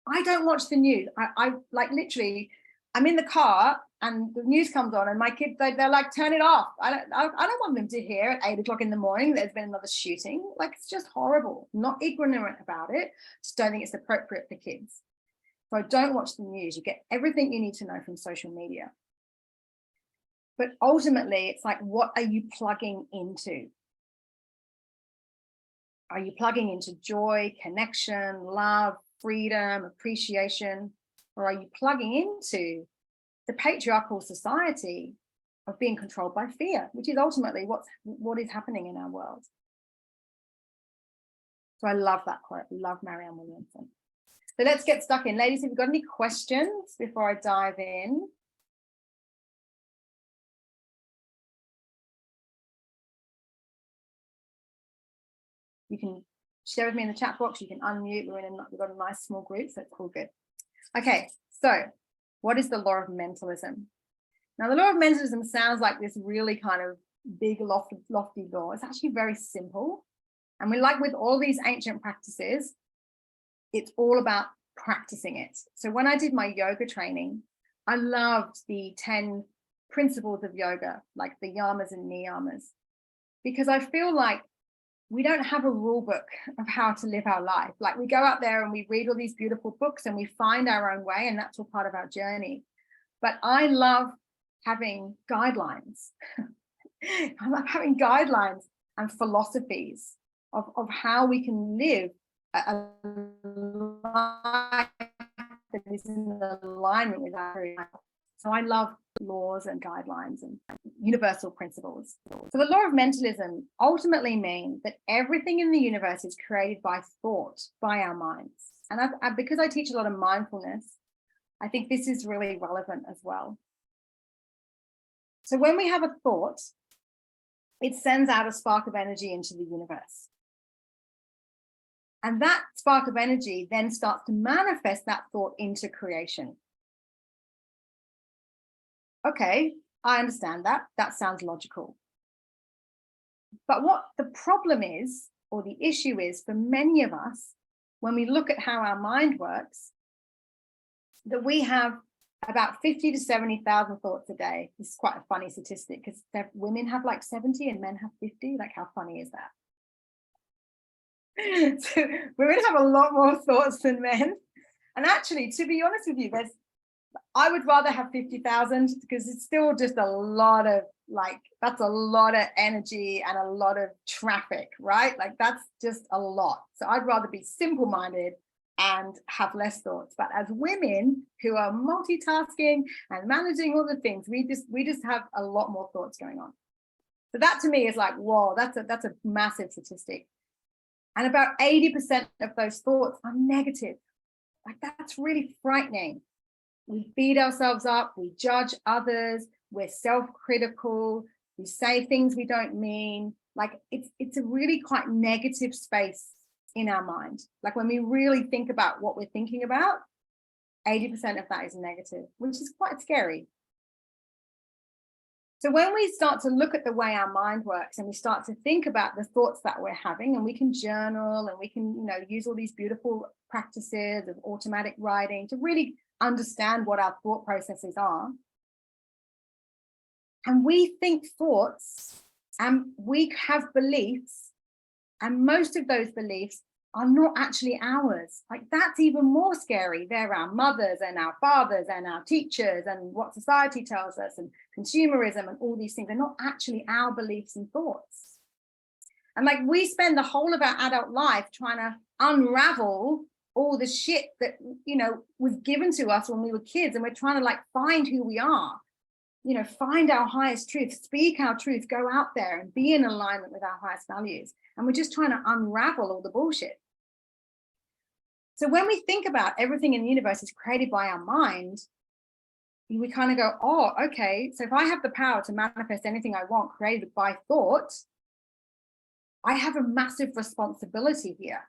[SPEAKER 1] I don't watch the news. I like literally, I'm in the car and the news comes on and my kids, they're like, turn it off. I don't want them to hear at 8 o'clock in the morning there's been another shooting. Like it's just horrible. I'm not ignorant about it. Just don't think it's appropriate for kids. So don't watch the news. You get everything you need to know from social media. But ultimately, it's like, what are you plugging into? Are you plugging into joy, connection, love, freedom, appreciation? Or are you plugging into the patriarchal society of being controlled by fear, which is ultimately what is happening in our world? So I love that quote. I love Marianne Williamson. So let's get stuck in. Ladies, have you got any questions before I dive in? You can share with me in the chat box. You can unmute. We've got a nice small group, so it's all good. Okay, so what is the law of mentalism? Now, the law of mentalism sounds like this really kind of big, lofty law. It's actually very simple. And we like with all these ancient practices, it's all about practicing it. So when I did my yoga training, I loved the 10 principles of yoga, like the yamas and niyamas, because I feel like we don't have a rule book of how to live our life. Like we go out there and we read all these beautiful books and we find our own way, and that's all part of our journey. But I love having guidelines. I love having guidelines and philosophies of how we can live a life that is in alignment with our life. So I love laws and guidelines and universal principles. So the law of mentalism ultimately means that everything in the universe is created by thought, by our minds. And because I teach a lot of mindfulness, I think this is really relevant as well. So when we have a thought, it sends out a spark of energy into the universe. And that spark of energy then starts to manifest that thought into creation. Okay, I understand that. That sounds logical. But what the problem is, or the issue is for many of us, when we look at how our mind works, that we have about 50 to 70,000 thoughts a day. This is quite a funny statistic because women have like 70 and men have 50. Like, how funny is that? So women have a lot more thoughts than men. And actually, to be honest with you, I would rather have 50,000 because it's still just a lot of that's a lot of energy and a lot of traffic, right? Like that's just a lot. So I'd rather be simple-minded and have less thoughts. But as women who are multitasking and managing all the things, we just have a lot more thoughts going on. So that to me is like, whoa, that's a massive statistic. And about 80% of those thoughts are negative. Like that's really frightening. We beat ourselves up, we judge others, we're self-critical, we say things we don't mean. Like it's a really quite negative space in our mind. Like when we really think about what we're thinking about, 80% of that is negative, which is quite scary. So when we start to look at the way our mind works and we start to think about the thoughts that we're having, and we can journal and we can, use all these beautiful practices of automatic writing to really understand what our thought processes are. And we think thoughts And we have beliefs, and most of those beliefs are not actually ours. Like, that's even more scary. They're our mothers and our fathers and our teachers and what society tells us and consumerism and all these things. They're not actually our beliefs and thoughts. And like, we spend the whole of our adult life trying to unravel all the shit that, you know, was given to us when we were kids, and we're trying to like find who we are, you know, find our highest truth, speak our truth, go out there and be in alignment with our highest values. And we're just trying to unravel all the bullshit. So when we think about everything in the universe is created by our mind, we kind of go, oh, okay, so if I have the power to manifest anything I want created by thought, I have a massive responsibility here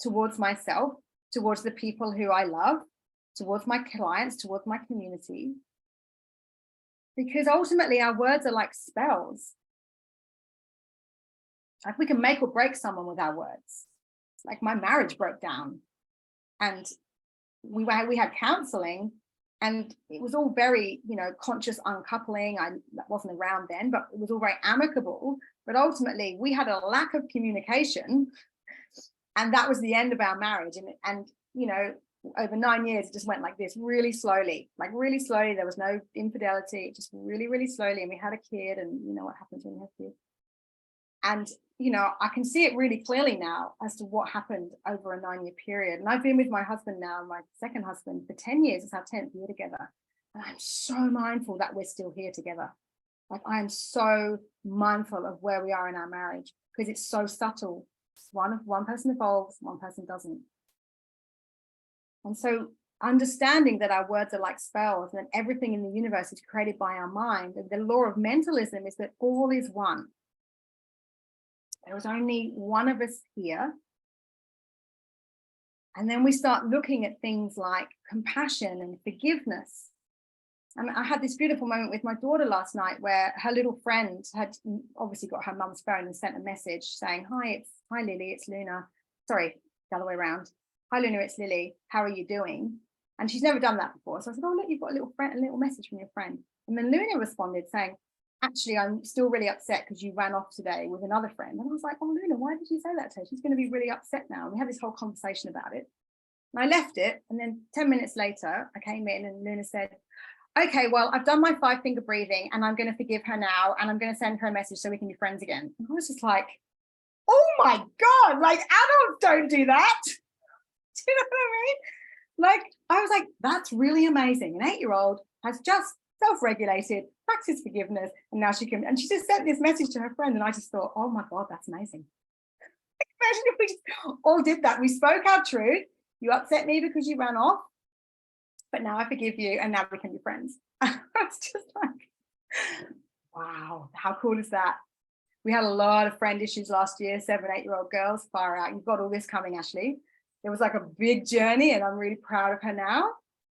[SPEAKER 1] towards myself, towards the people who I love, towards my clients, towards my community. Because ultimately our words are like spells. Like, we can make or break someone with our words. Like, my marriage broke down, and we had counseling, and it was all very, you know, conscious uncoupling. I wasn't around then, but it was all very amicable. But ultimately we had a lack of communication, and that was the end of our marriage. And you know, over 9 years, it just went like this, really slowly, like really slowly. There was no infidelity, just really, really slowly. And we had a kid, and you know what happens when you have kids. And, you know, I can see it really clearly now as to what happened over a 9-year period. And I've been with my husband now, my second husband, for 10 years. It's our 10th year together. And I'm so mindful that we're still here together. Like, I am so mindful of where we are in our marriage, because it's so subtle. One person evolves, one person doesn't. And so understanding that our words are like spells, and everything in the universe is created by our mind. And the law of mentalism is that all is one. There was only one of us here. And then we start looking at things like compassion and forgiveness. And I had this beautiful moment with my daughter last night, where her little friend had obviously got her mum's phone and sent a message saying, hi Lily, it's Luna. Sorry, the other way around. Hi Luna, it's Lily. How are you doing? And she's never done that before. So I said, oh, look, you've got a little message from your friend. And then Luna responded saying, actually, I'm still really upset because you ran off today with another friend. And I was like, oh, Luna, why did you say that to her? She's going to be really upset now. And we had this whole conversation about it. And I left it. And then 10 minutes later, I came in and Luna said, okay, well, I've done my 5-finger breathing and I'm going to forgive her now. And I'm going to send her a message so we can be friends again. And I was just like, oh my God, like, adults don't do that. Do you know what I mean? Like, I was like, that's really amazing. An 8-year-old has just self-regulated, practiced forgiveness, and now she can, and she just sent this message to her friend. And I just thought, oh my God, that's amazing. Imagine if we just all did that. We spoke our truth. You upset me because you ran off, but now I forgive you, and now we can be friends. It's just like, wow, how cool is that? We had a lot of friend issues last year, 7-8-year-old girls, far out. You've got all this coming, Ashley. It was like a big journey, and I'm really proud of her now.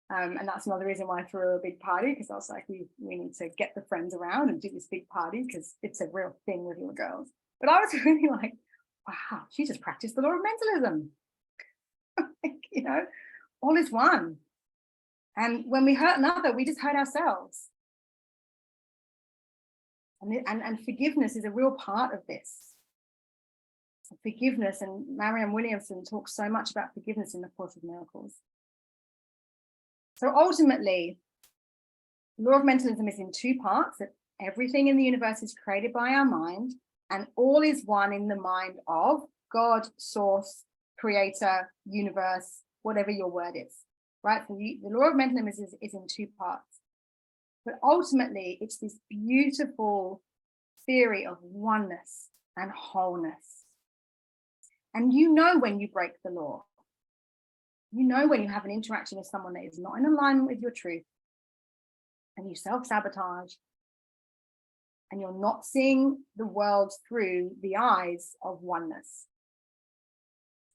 [SPEAKER 1] And that's another reason why I threw her a big party, because I was like, we need to get the friends around and do this big party, because it's a real thing with your girls. But I was really like, wow, she just practiced the law of mentalism. You know, all is one. And when we hurt another, we just hurt ourselves. And forgiveness is a real part of this. Forgiveness, and Marianne Williamson talks so much about forgiveness in the Course of Miracles. So ultimately, the law of mentalism is in 2 parts, that everything in the universe is created by our mind, and all is one in the mind of God, source, creator, universe, whatever your word is, right? So the law of mentalism is in 2 parts. But ultimately, it's this beautiful theory of oneness and wholeness. And you know when you break the law. You know when you have an interaction with someone that is not in alignment with your truth, and you self-sabotage, and you're not seeing the world through the eyes of oneness.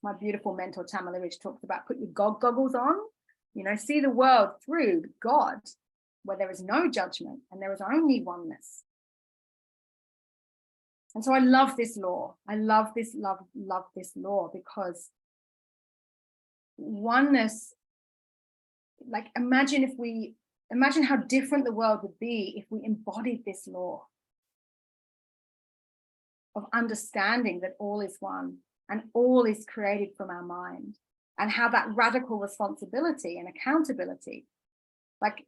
[SPEAKER 1] My beautiful mentor Tamala Ridge talks about, put your God goggles on, you know, see the world through God, where there is no judgment and there is only oneness. And so I love this law. I love this law, because oneness, like, imagine how different the world would be if we embodied this law. of understanding that all is one and all is created from our mind, and how that radical responsibility and accountability, like,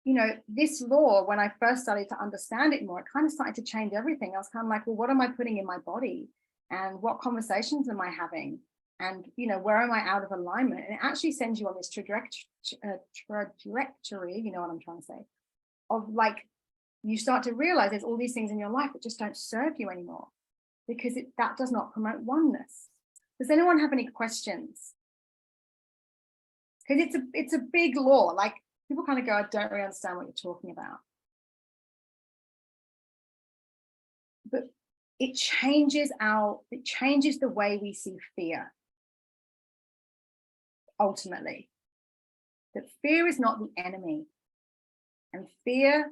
[SPEAKER 1] you know, this law, when I first started to understand it more, it kind of started to change everything. I was kind of like, well, what am I putting in my body? And what conversations am I having? And, you know, where am I out of alignment? And it actually sends you on this trajectory, you know what I'm trying to say, of like, you start to realize there's all these things in your life that just don't serve you anymore, because that does not promote oneness. Does anyone have any questions? Because it's a big law. Like, people kind of go, I don't really understand what you're talking about. But it changes the way we see fear. Ultimately, that fear is not the enemy, and fear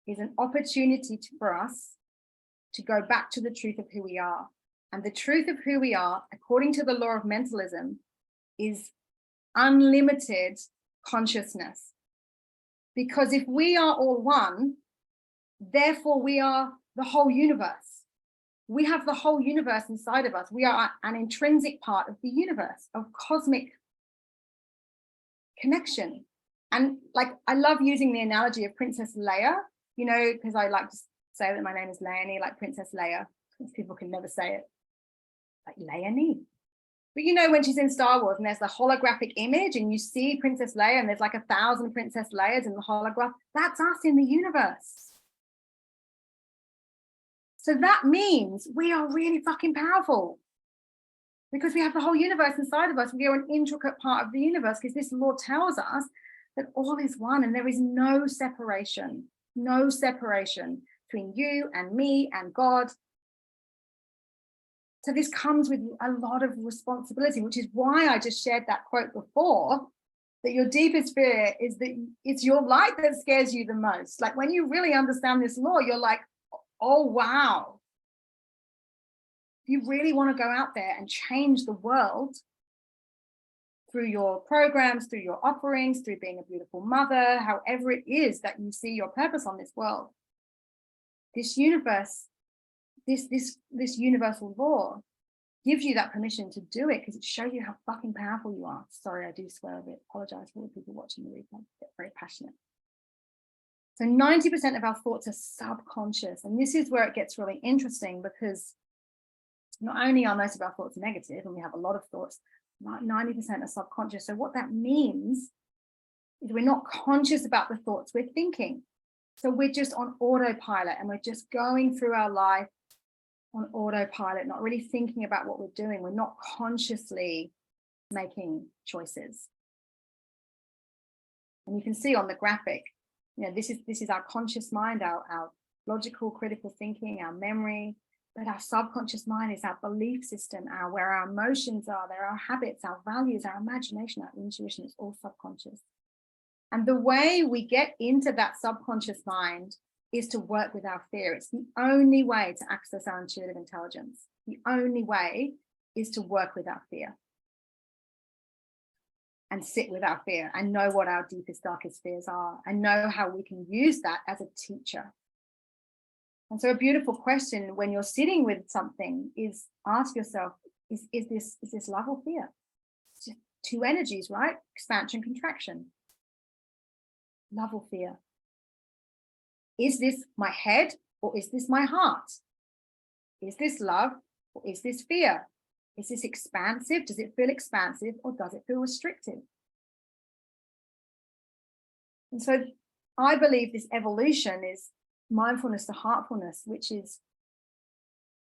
[SPEAKER 1] is an opportunity for us to go back to the truth of who we are. And the truth of who we are, according to the law of mentalism, is unlimited consciousness. Because if we are all one, therefore we are the whole universe. We have the whole universe inside of us. We are an intrinsic part of the universe, of cosmic connection. And like, I love using the analogy of Princess Leia, you know, because I like to say that my name is Leonie, like Princess Leia, because people can never say it, like Leonie. But you know, when she's in Star Wars and there's the holographic image and you see Princess Leia and there's like 1,000 Princess Leias in the holograph, that's us in the universe. So that means we are really fucking powerful, because we have the whole universe inside of us. We are an intricate part of the universe, because this law tells us that all is one and there is no separation between you and me and God. So this comes with a lot of responsibility, which is why I just shared that quote before, that your deepest fear is that it's your light that scares you the most. Like, when you really understand this law, you're like, oh, wow. If you really want to go out there and change the world through your programs, through your offerings, through being a beautiful mother, however it is that you see your purpose on this world, this universe, this universal law gives you that permission to do it, because it shows you how fucking powerful you are. Sorry, I do swear a bit. Apologize for all the people watching the replay. I get very passionate. So 90% of our thoughts are subconscious. And this is where it gets really interesting, because not only are most of our thoughts negative, and we have a lot of thoughts, 90% are subconscious. So what that means is we're not conscious about the thoughts we're thinking. So we're just on autopilot, and we're just going through our life on autopilot, not really thinking about what we're doing. We're not consciously making choices. And you can see on the graphic, you know, this is our conscious mind, our logical, critical thinking, our memory. But our subconscious mind is our belief system, where our emotions are, there are our habits, our values, our imagination, our intuition. It's all subconscious. And the way we get into that subconscious mind is to work with our fear. It's the only way to access our intuitive intelligence. The only way is to work with our fear and sit with our fear and know what our deepest, darkest fears are, and know how we can use that as a teacher. And so a beautiful question when you're sitting with something is, ask yourself, is this love or fear? It's just two energies, right? Expansion, contraction. Love or fear? Is this my head or is this my heart? Is this love or is this fear? Is this expansive? Does it feel expansive, or does it feel restrictive? And so I believe this evolution is mindfulness to heartfulness, which is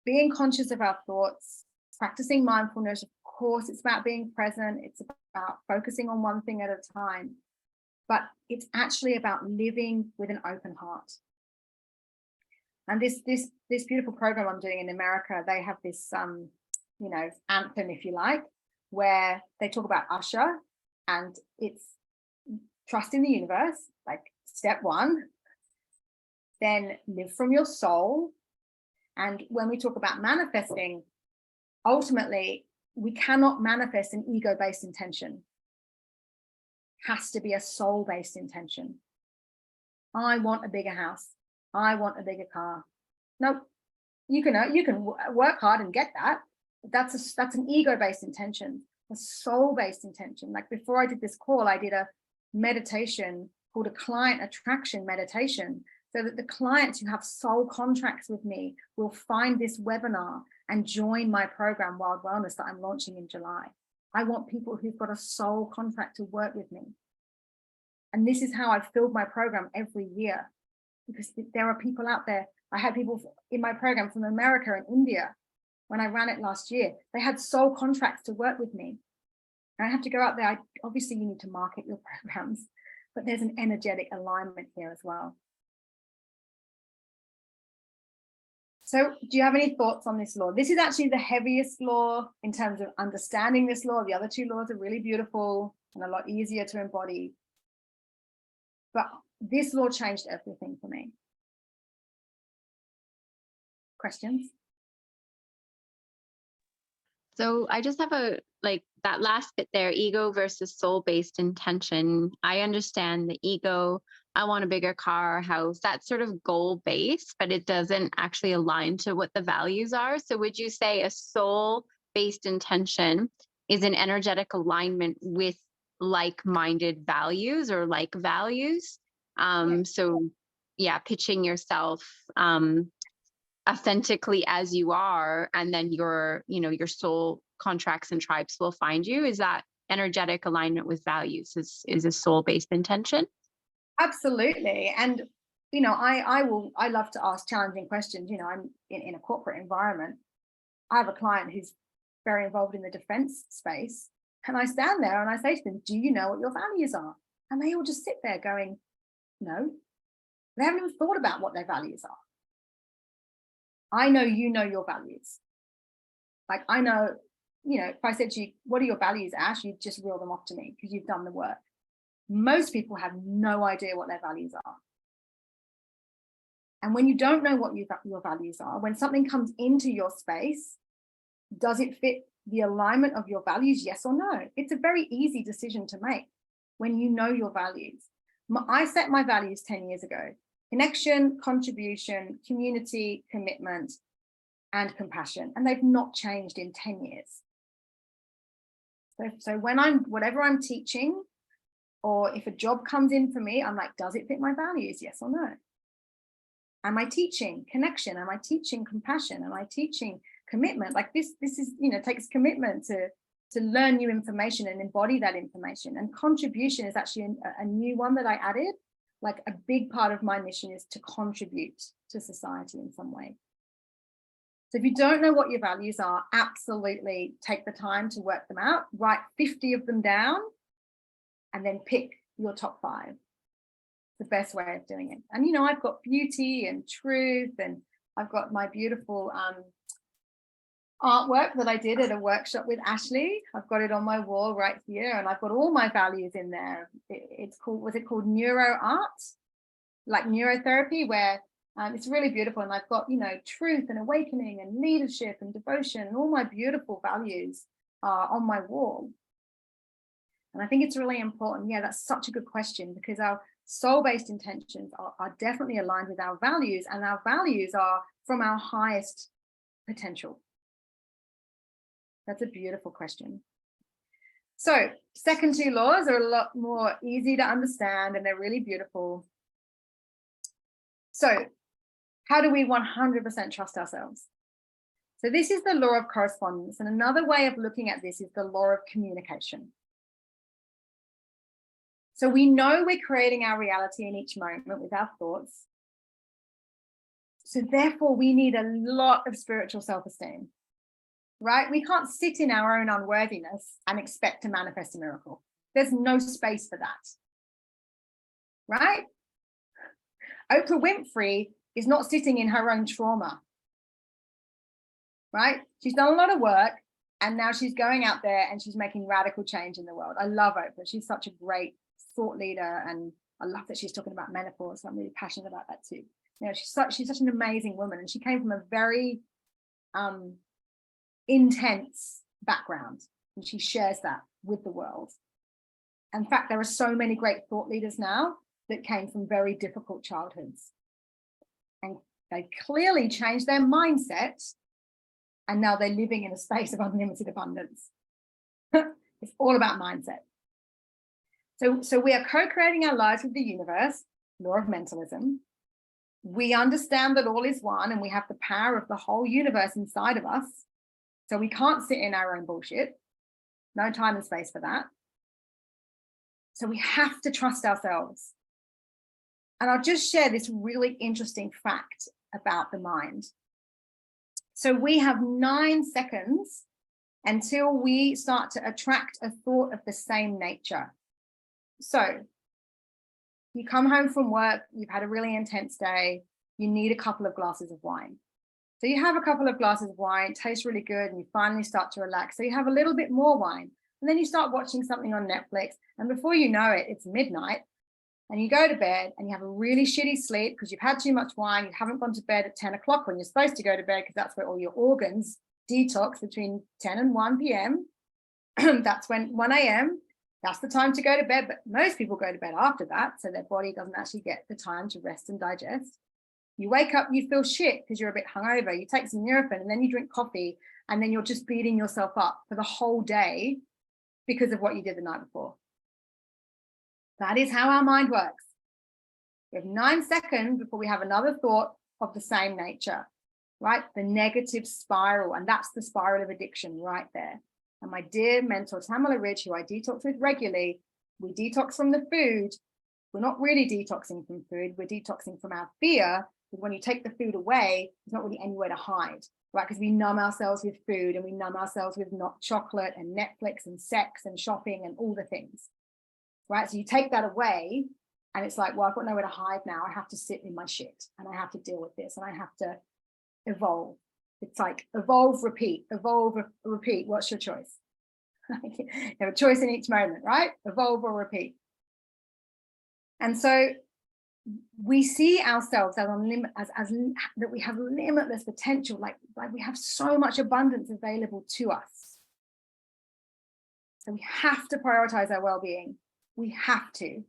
[SPEAKER 1] being conscious of our thoughts, practicing mindfulness. Of course, it's about being present. It's about focusing on one thing at a time. But it's actually about living with an open heart. And this beautiful program I'm doing in America, they have this you know, anthem, if you like, where they talk about Usher, and it's trust in the universe, like step one, then live from your soul. And when we talk about manifesting, ultimately, we cannot manifest an ego-based intention. Has to be a soul-based intention. I want a bigger house. I want a bigger car. Nope. you can work hard and get that. That's an ego-based intention, a soul-based intention. Like before I did this call, I did a meditation called a client attraction meditation, so that the clients who have soul contracts with me will find this webinar and join my program, Wild Wellness, that I'm launching in July. I want people who've got a soul contract to work with me. And this is how I've filled my program every year, because there are people out there. I had people in my program from America and India when I ran it last year. They had soul contracts to work with me. And I have to go out there. Obviously, you need to market your programs, but there's an energetic alignment here as well. So do you have any thoughts on this law? This is actually the heaviest law in terms of understanding this law. The other two laws are really beautiful and a lot easier to embody. But this law changed everything for me. Questions?
[SPEAKER 3] So I just have that last bit there, ego versus soul-based intention. I understand the ego, I want a bigger car, house, that's sort of goal-based, but it doesn't actually align to what the values are. So would you say a soul-based intention is an energetic alignment with like-minded values or like values? So yeah, pitching yourself authentically as you are, and then your soul contracts and tribes will find you. Is that energetic alignment with values is a soul-based intention?
[SPEAKER 1] Absolutely. And I love to ask challenging questions. I'm in a corporate environment. I have a client who's very involved in the defense space, and I stand there and I say to them, do you know what your values are? And they all just sit there going, no. They haven't even thought about what their values are. I know you know your values. Like, I know, if I said to you, what are your values, Ash? You'd just reel them off to me because you've done the work. Most people have no idea what their values are. And when you don't know what your values are, when something comes into your space, does it fit the alignment of your values? Yes or no? It's a very easy decision to make when you know your values. I set my values 10 years ago. Connection, contribution, community, commitment, and compassion. And they've not changed in 10 years. So when whatever I'm teaching, or if a job comes in for me, I'm like, does it fit my values? Yes or no? Am I teaching connection? Am I teaching compassion? Am I teaching commitment? Like this is, takes commitment to learn new information and embody that information. And contribution is actually a new one that I added. Like, a big part of my mission is to contribute to society in some way. So if you don't know what your values are, absolutely take the time to work them out, write 50 of them down, and then pick your top 5. The best way of doing it. And I've got beauty and truth, and I've got my beautiful artwork that I did at a workshop with Ashley. I've got it on my wall right here, and I've got all my values in there. It's called, was it called neuro art, like neurotherapy, where it's really beautiful. And I've got truth and awakening and leadership and devotion, and all my beautiful values are on my wall. And I think it's really important. Yeah, that's such a good question, because our soul-based intentions are definitely aligned with our values, and our values are from our highest potential. That's a beautiful question. So second 2 laws are a lot more easy to understand, and they're really beautiful. So how do we 100% trust ourselves? So this is the law of correspondence. And another way of looking at this is the law of communication. So we know we're creating our reality in each moment with our thoughts. So therefore, we need a lot of spiritual self-esteem, right? We can't sit in our own unworthiness and expect to manifest a miracle. There's no space for that, right? Oprah Winfrey is not sitting in her own trauma, right? She's done a lot of work, and now she's going out there and she's making radical change in the world. I love Oprah. She's such a great thought leader, and I love that she's talking about menopause. So I'm really passionate about that too. She's such an amazing woman, and she came from a very intense background, and she shares that with the world. In fact, there are so many great thought leaders now that came from very difficult childhoods and They clearly changed their mindset, and now they're living in a space of unlimited abundance. It's all about mindset. So we are co-creating our lives with the universe, law of mentalism. We understand that all is one, and we have the power of the whole universe inside of us. So we can't sit in our own bullshit. No time and space for that. So we have to trust ourselves. And I'll just share this really interesting fact about the mind. So we have 9 seconds until we start to attract a thought of the same nature. So you come home from work, you've had a really intense day, you need a couple of glasses of wine. So you have a couple of glasses of wine, it tastes really good, and you finally start to relax. So you have a little bit more wine, and then you start watching something on Netflix, and before you know it, it's midnight, and you go to bed and you have a really shitty sleep because you've had too much wine. You haven't gone to bed at 10 o'clock when you're supposed to go to bed, because that's where all your organs detox, between 10 and 1 p.m. That's when 1 a.m. That's the time to go to bed. But most people go to bed after that, so their body doesn't actually get the time to rest and digest. You wake up, you feel shit because you're a bit hungover. You take some Nurofen, and then you drink coffee, and then you're just beating yourself up for the whole day because of what you did the night before. That is how our mind works. We have 9 seconds before we have another thought of the same nature, right? The negative spiral, and that's the spiral of addiction right there. And my dear mentor, Tamala Ridge, who I detox with regularly, we detox from the food. We're not really detoxing from food. We're detoxing from our fear, because when you take the food away, there's not really anywhere to hide, right? Because we numb ourselves with food, and we numb ourselves with not chocolate and Netflix and sex and shopping and all the things, right? So you take that away, and it's like, well, I've got nowhere to hide now. I have to sit in my shit, and I have to deal with this, and I have to evolve. It's like evolve, repeat, evolve, repeat. What's your choice? You have a choice in each moment, right? Evolve or repeat. And so we see ourselves as that we have limitless potential, like we have so much abundance available to us. So we have to prioritize our well-being. We have to.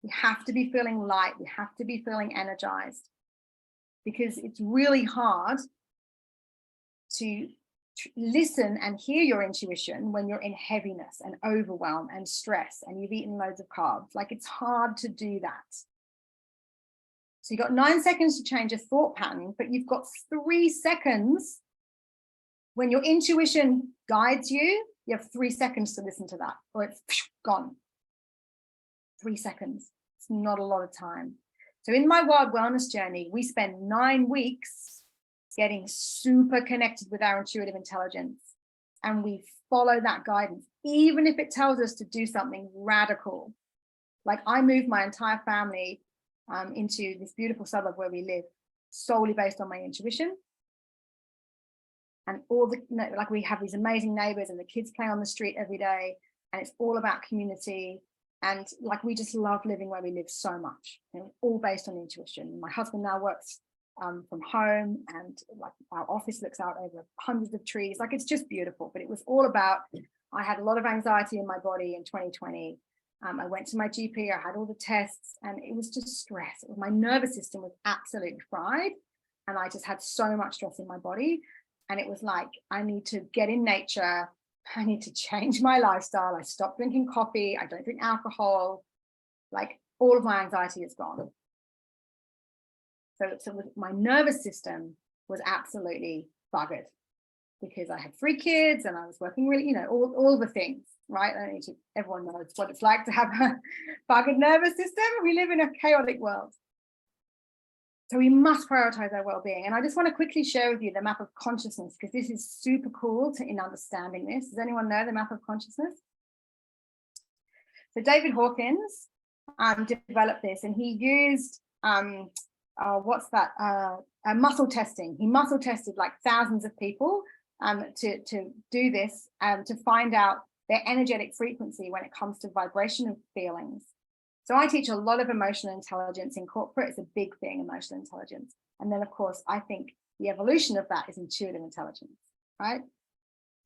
[SPEAKER 1] We have to be feeling light. We have to be feeling energized, because it's really hard to listen and hear your intuition when you're in heaviness and overwhelm and stress and you've eaten loads of carbs. Like, it's hard to do that. So you've got 9 seconds to change a thought pattern, but you've got 3 seconds when your intuition guides you. You have 3 seconds to listen to that, or it's gone. 3 seconds. It's not a lot of time. So in my wild wellness journey, we spend 9 weeks getting super connected with our intuitive intelligence, and we follow that guidance, even if it tells us to do something radical. Like, I moved my entire family into this beautiful suburb where we live, solely based on my intuition. And like, we have these amazing neighbors, and the kids play on the street every day, and it's all about community. And like, we just love living where we live so much, all based on intuition. My husband now works from home, and like, our office looks out over hundreds of trees. Like, it's just beautiful. But it was all about, I had a lot of anxiety in my body in 2020. I went to my GP, I had all the tests, and it was just stress. My nervous system was absolutely fried, and I just had so much stress in my body. And it was like, I need to get in nature. I need to change my lifestyle. I stopped drinking coffee. I don't drink alcohol. Like, all of my anxiety is gone. So my nervous system was absolutely buggered, because I had 3 kids and I was working really, all the things, right? Everyone knows what it's like to have a buggered nervous system. We live in a chaotic world. So we must prioritize our well-being. And I just want to quickly share with you the map of consciousness, because this is super cool in understanding this. Does anyone know the map of consciousness? So David Hawkins developed this, and he used muscle testing. He muscle tested like thousands of people to do this, to find out their energetic frequency when it comes to vibrational feelings. So I teach a lot of emotional intelligence in corporate. It's a big thing, emotional intelligence. And then, of course, I think the evolution of that is intuitive intelligence, right?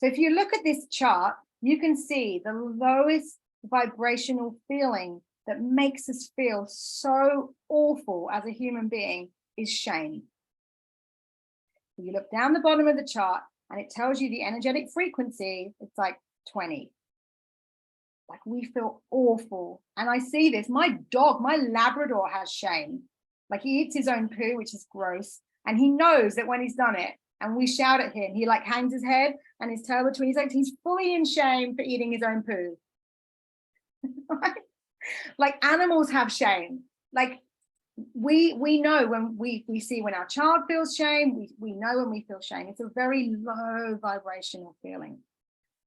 [SPEAKER 1] So if you look at this chart, you can see the lowest vibrational feeling that makes us feel so awful as a human being is shame. You look down the bottom of the chart and it tells you the energetic frequency, it's like 20. Like we feel awful. And I see this, my dog, my Labrador has shame. Like he eats his own poo, which is gross. And he knows that when he's done it and we shout at him, he like hangs his head and his tail between his legs. He's fully in shame for eating his own poo. Like animals have shame. Like we know when we see when our child feels shame, we know when we feel shame. It's a very low vibrational feeling.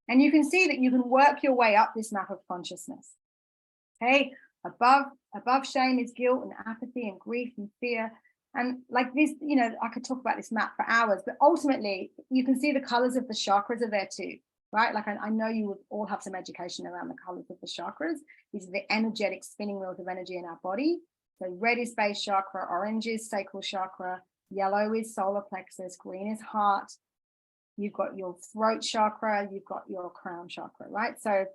[SPEAKER 1] And you can see that you can work your way up this map of consciousness. Okay, above shame is guilt and apathy and grief and fear. And like this, you know, I could talk about this map for hours, but ultimately you can see the colors of the chakras are there too, right? Like I know you would all have some education around the colors of the chakras. These are the energetic spinning wheels of energy in our body. So red is base chakra, orange is sacral chakra, yellow is solar plexus, green is heart. You've got your throat chakra, you've got your crown chakra, right? So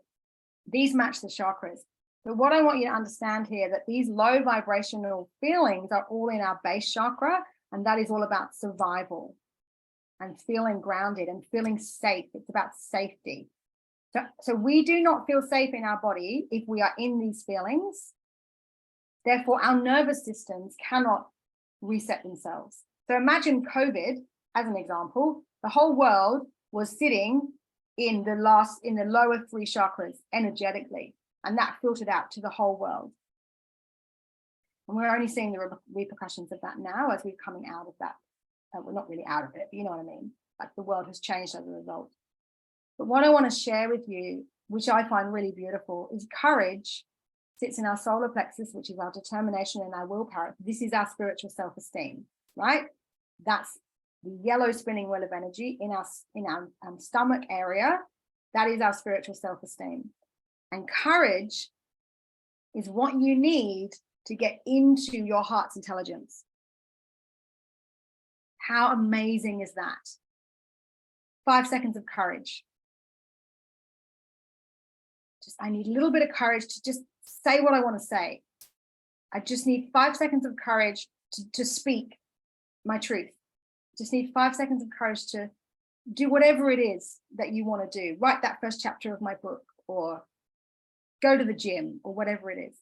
[SPEAKER 1] these match the chakras. But what I want you to understand here, that these low vibrational feelings are all in our base chakra, and that is all about survival and feeling grounded and feeling safe. It's about safety. So we do not feel safe in our body if we are in these feelings. Therefore, our nervous systems cannot reset themselves. So imagine COVID as an example. The whole world was sitting in the lower three chakras energetically, and that filtered out to the whole world. And we're only seeing the repercussions of that now as we're coming out of that. We're not really out of it, but you know what I mean? Like the world has changed as a result. But what I want to share with you, which I find really beautiful, is courage sits in our solar plexus, which is our determination and our willpower. This is our spiritual self-esteem, right? That's the yellow spinning wheel of energy in our stomach area. That is our spiritual self-esteem. And courage is what you need to get into your heart's intelligence. How amazing is that? 5 seconds of courage. I need a little bit of courage to just say what I want to say. I just need 5 seconds of courage to speak my truth. Just need 5 seconds of courage to do whatever it is that you want to do. Write that first chapter of my book, or go to the gym, or whatever it is.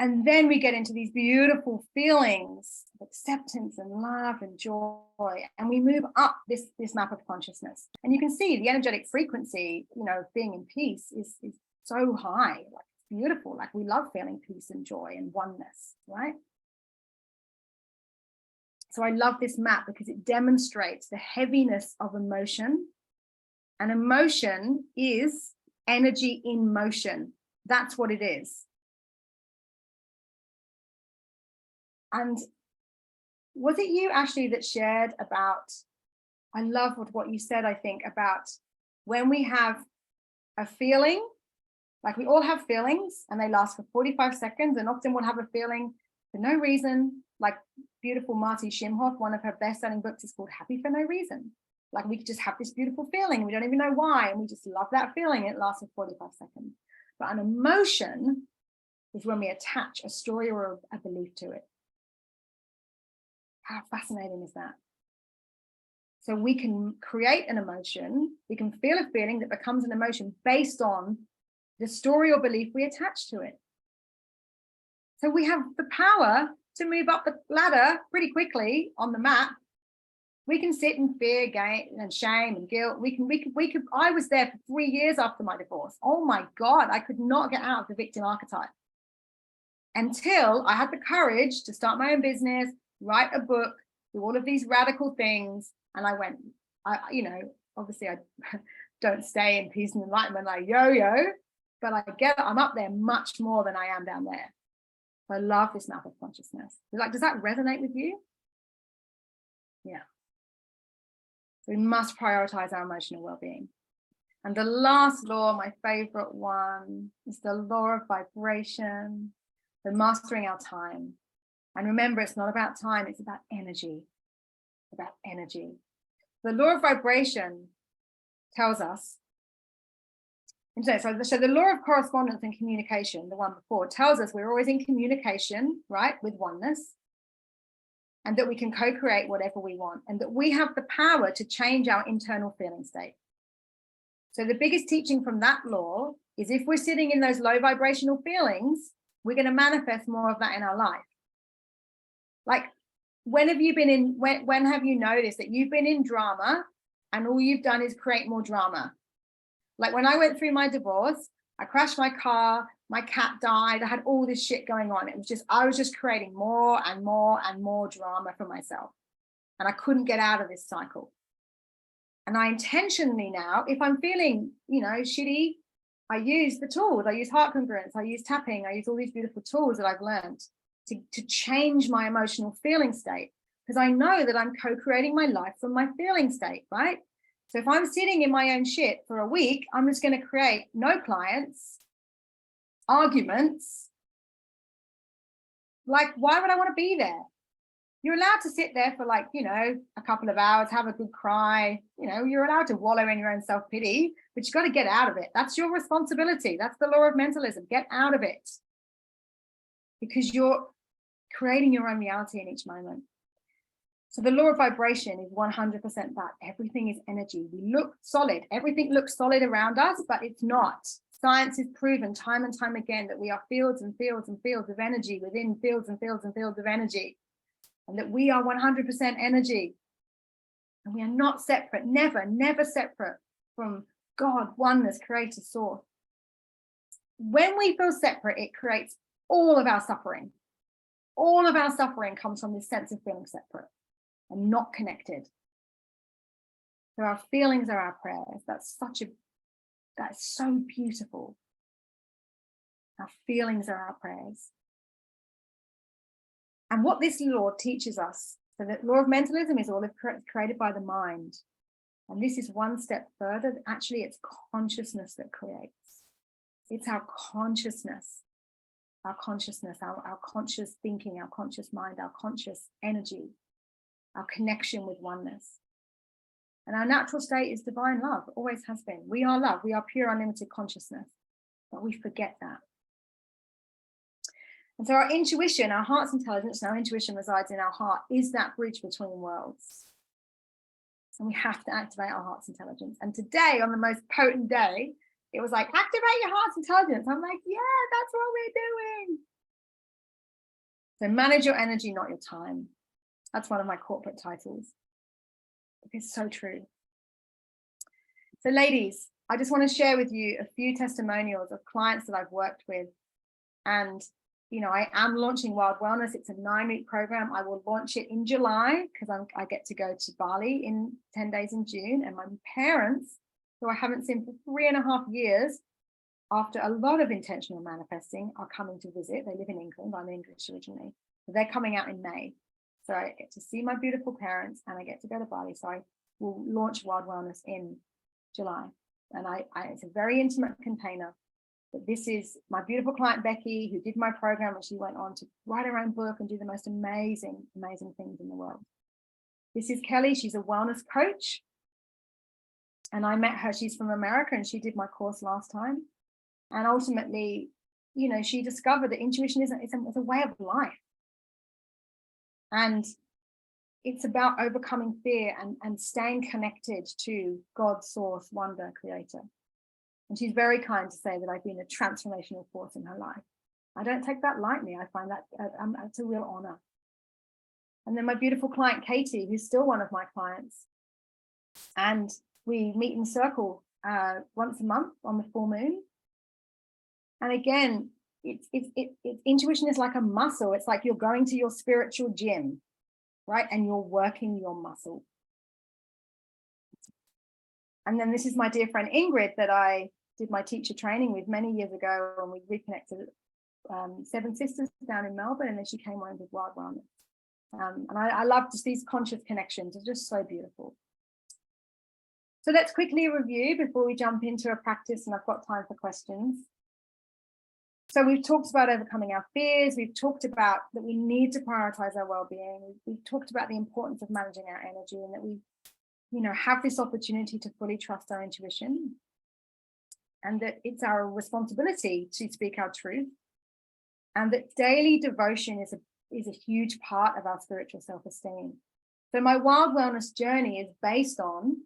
[SPEAKER 1] And then we get into these beautiful feelings of acceptance and love and joy. And we move up this map of consciousness. And you can see the energetic frequency, you know, of being in peace is so high. Like it's beautiful. Like we love feeling peace and joy and oneness, right? So I love this map because it demonstrates the heaviness of emotion. And emotion is energy in motion. That's what it is. And was it you, Ashley, that shared about, I love what you said, I think, about when we have a feeling, like we all have feelings and they last for 45 seconds, and often we'll have a feeling for no reason, like beautiful Marty Shimhoff, one of her best-selling books is called Happy for No Reason. Like we could just have this beautiful feeling, we don't even know why, and we just love that feeling, it lasts for 45 seconds. But an emotion is when we attach a story or a belief to it. How fascinating is that? So we can create an emotion, we can feel a feeling that becomes an emotion based on the story or belief we attach to it. So we have the power to move up the ladder pretty quickly on the map. We can sit in fear, and shame and guilt. We could. I was there for 3 years after my divorce. Oh my God, I could not get out of the victim archetype until I had the courage to start my own business, write a book, do all of these radical things. And I went, obviously I don't stay in peace and enlightenment like yo-yo, but I'm up there much more than I am down there. I love this map of consciousness. Like, does that resonate with you? Yeah. We must prioritize our emotional well-being. And the last law, my favorite one, is the law of vibration, the mastering our time. And remember, it's not about time, it's about energy. About energy. The law of vibration tells us, so the law of correspondence and communication, the one before, tells us we're always in communication, right, with oneness. and that we can co-create whatever we want, and that we have the power to change our internal feeling state. So the biggest teaching from that law is if we're sitting in those low vibrational feelings, we're going to manifest more of that in our life. Like, when have you been in, when have you noticed that you've been in drama and all you've done is create more drama? Like when I went through my divorce, I crashed my car, my cat died, I had all this shit going on. It was just, I was just creating more and more and more drama for myself. And I couldn't get out of this cycle. And I intentionally now, if I'm feeling, you know, shitty, I use the tools. I use heart congruence, I use tapping, I use all these beautiful tools that I've learned to change my emotional feeling state, because I know that I'm co-creating my life from my feeling state, right? So if I'm sitting in my own shit for a week, I'm just going to create no clients, arguments. Like, why would I want to be there? You're allowed to sit there for, like, you know, a couple of hours, have a good cry. You know, you're allowed to wallow in your own self-pity, but you got to get out of it. That's your responsibility. That's the law of mentalism. Get out of it, because you're creating your own reality in each moment. So the law of vibration is 100% that. Everything is energy. We look solid. Everything looks solid around us, but it's not. Science has proven time and time again that we are fields and fields and fields of energy within fields and fields and fields of energy, and that we are 100% energy. And we are not separate, never, never separate from God, oneness, creator, source. When we feel separate, it creates all of our suffering. All of our suffering comes from this sense of feeling separate and not connected. So our feelings are our prayers. That's so beautiful. Our feelings are our prayers. And what this law teaches us, so the law of mentalism is all created by the mind. And this is one step further. Actually, it's consciousness that creates. It's our consciousness, our conscious thinking, our conscious mind, our conscious energy, our connection with oneness. And our natural state is divine love, always has been. We are love, we are pure unlimited consciousness, but we forget that. And so our intuition, our heart's intelligence, and our intuition resides in our heart, is that bridge between worlds. And we have to activate our heart's intelligence. And today, on the most potent day, it was like, activate your heart's intelligence. I'm like, yeah, that's what we're doing. So manage your energy, not your time. That's one of my corporate titles. It's so true. So ladies, I just want to share with you a few testimonials of clients that I've worked with. And, you know, I am launching Wild Wellness. It's a 9-week program. I will launch it in July because I get to go to Bali in 10 days in June. And my parents, who I haven't seen for 3.5 years, after a lot of intentional manifesting, are coming to visit. They live in England. I'm English originally. So they're coming out in May. So I get to see my beautiful parents and I get to go to Bali. So I will launch Wild Wellness in July. And it's a very intimate container. But this is my beautiful client, Becky, who did my program, and she went on to write her own book and do the most amazing, amazing things in the world. This is Kelly. She's a wellness coach. And I met her. She's from America and she did my course last time. And ultimately, you know, she discovered that intuition is a way of life. And it's about overcoming fear and staying connected to God, source, wonder, creator. And she's very kind to say that I've been a transformational force in her life. I don't take that lightly. I find that it's a real honor. And then my beautiful client, Katie, who's still one of my clients. And we meet in circle once a month on the full moon. And again, intuition is like a muscle. It's like you're going to your spiritual gym, right? And you're working your muscle. And then this is my dear friend Ingrid that I did my teacher training with many years ago, and we reconnected at Seven Sisters down in Melbourne, and then she came on with Wild Wellness. And I love just these conscious connections. It's just so beautiful. So let's quickly review before we jump into a practice, and I've got time for questions. So we've talked about overcoming our fears. We've talked about that we need to prioritize our well-being. We've talked about the importance of managing our energy, and that we, you know, have this opportunity to fully trust our intuition, and that it's our responsibility to speak our truth, and that daily devotion is a huge part of our spiritual self-esteem. So my wild wellness journey is based on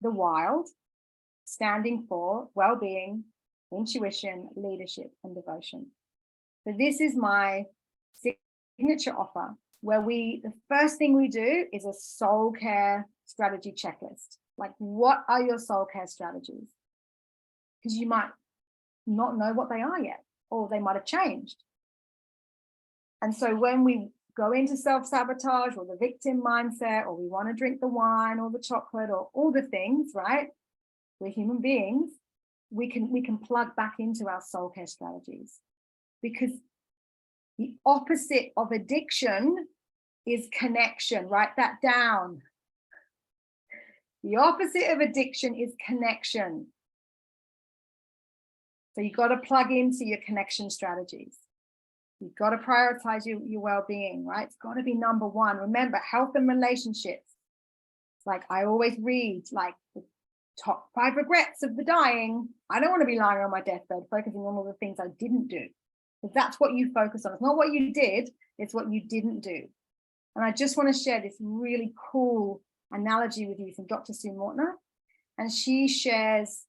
[SPEAKER 1] the wild, standing for well-being, intuition, leadership, and devotion. So this is my signature offer, where the first thing we do is a soul care strategy checklist. Like, what are your soul care strategies? Because you might not know what they are yet, or they might have changed. And so when we go into self-sabotage or the victim mindset, or we want to drink the wine or the chocolate or all the things, right? We're human beings. We can plug back into our soul care strategies, because the opposite of addiction is connection. Write that down. The opposite of addiction is connection. So you've got to plug into your connection strategies. You've got to prioritize your well-being, right? It's got to be number one. Remember, health and relationships. Like I always read, like the top 5 regrets of the dying. I don't want to be lying on my deathbed focusing on all the things I didn't do. Because that's what you focus on. It's not what you did, it's what you didn't do. And I just want to share this really cool analogy with you from Dr. Sue Mortner. And she shares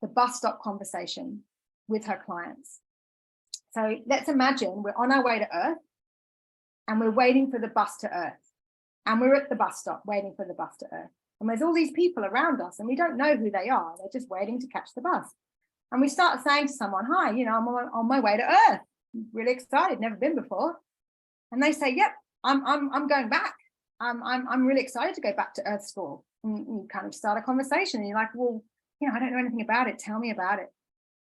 [SPEAKER 1] the bus stop conversation with her clients. So let's imagine we're on our way to Earth and we're waiting for the bus to Earth. And we're at the bus stop waiting for the bus to Earth. And there's all these people around us and we don't know who they are. They're just waiting to catch the bus. And we start saying to someone, hi, I'm on my way to Earth. I'm really excited, never been before. And they say, yep, I'm going back. I'm really excited to go back to Earth School. And you kind of start a conversation and you're like, well, I don't know anything about it. Tell me about it.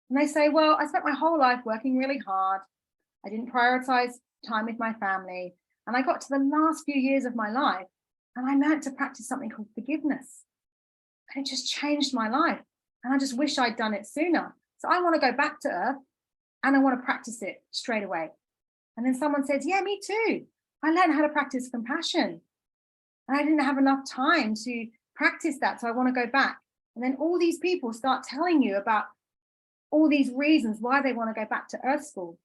[SPEAKER 1] And they say, well, I spent my whole life working really hard. I didn't prioritize time with my family. And I got to the last few years of my life and I learned to practice something called forgiveness. And it just changed my life. And I just wish I'd done it sooner. So I want to go back to Earth and I want to practice it straight away. And then someone says, yeah, me too. I learned how to practice compassion. And I didn't have enough time to practice that. So I want to go back. And then all these people start telling you about all these reasons why they want to go back to Earth School.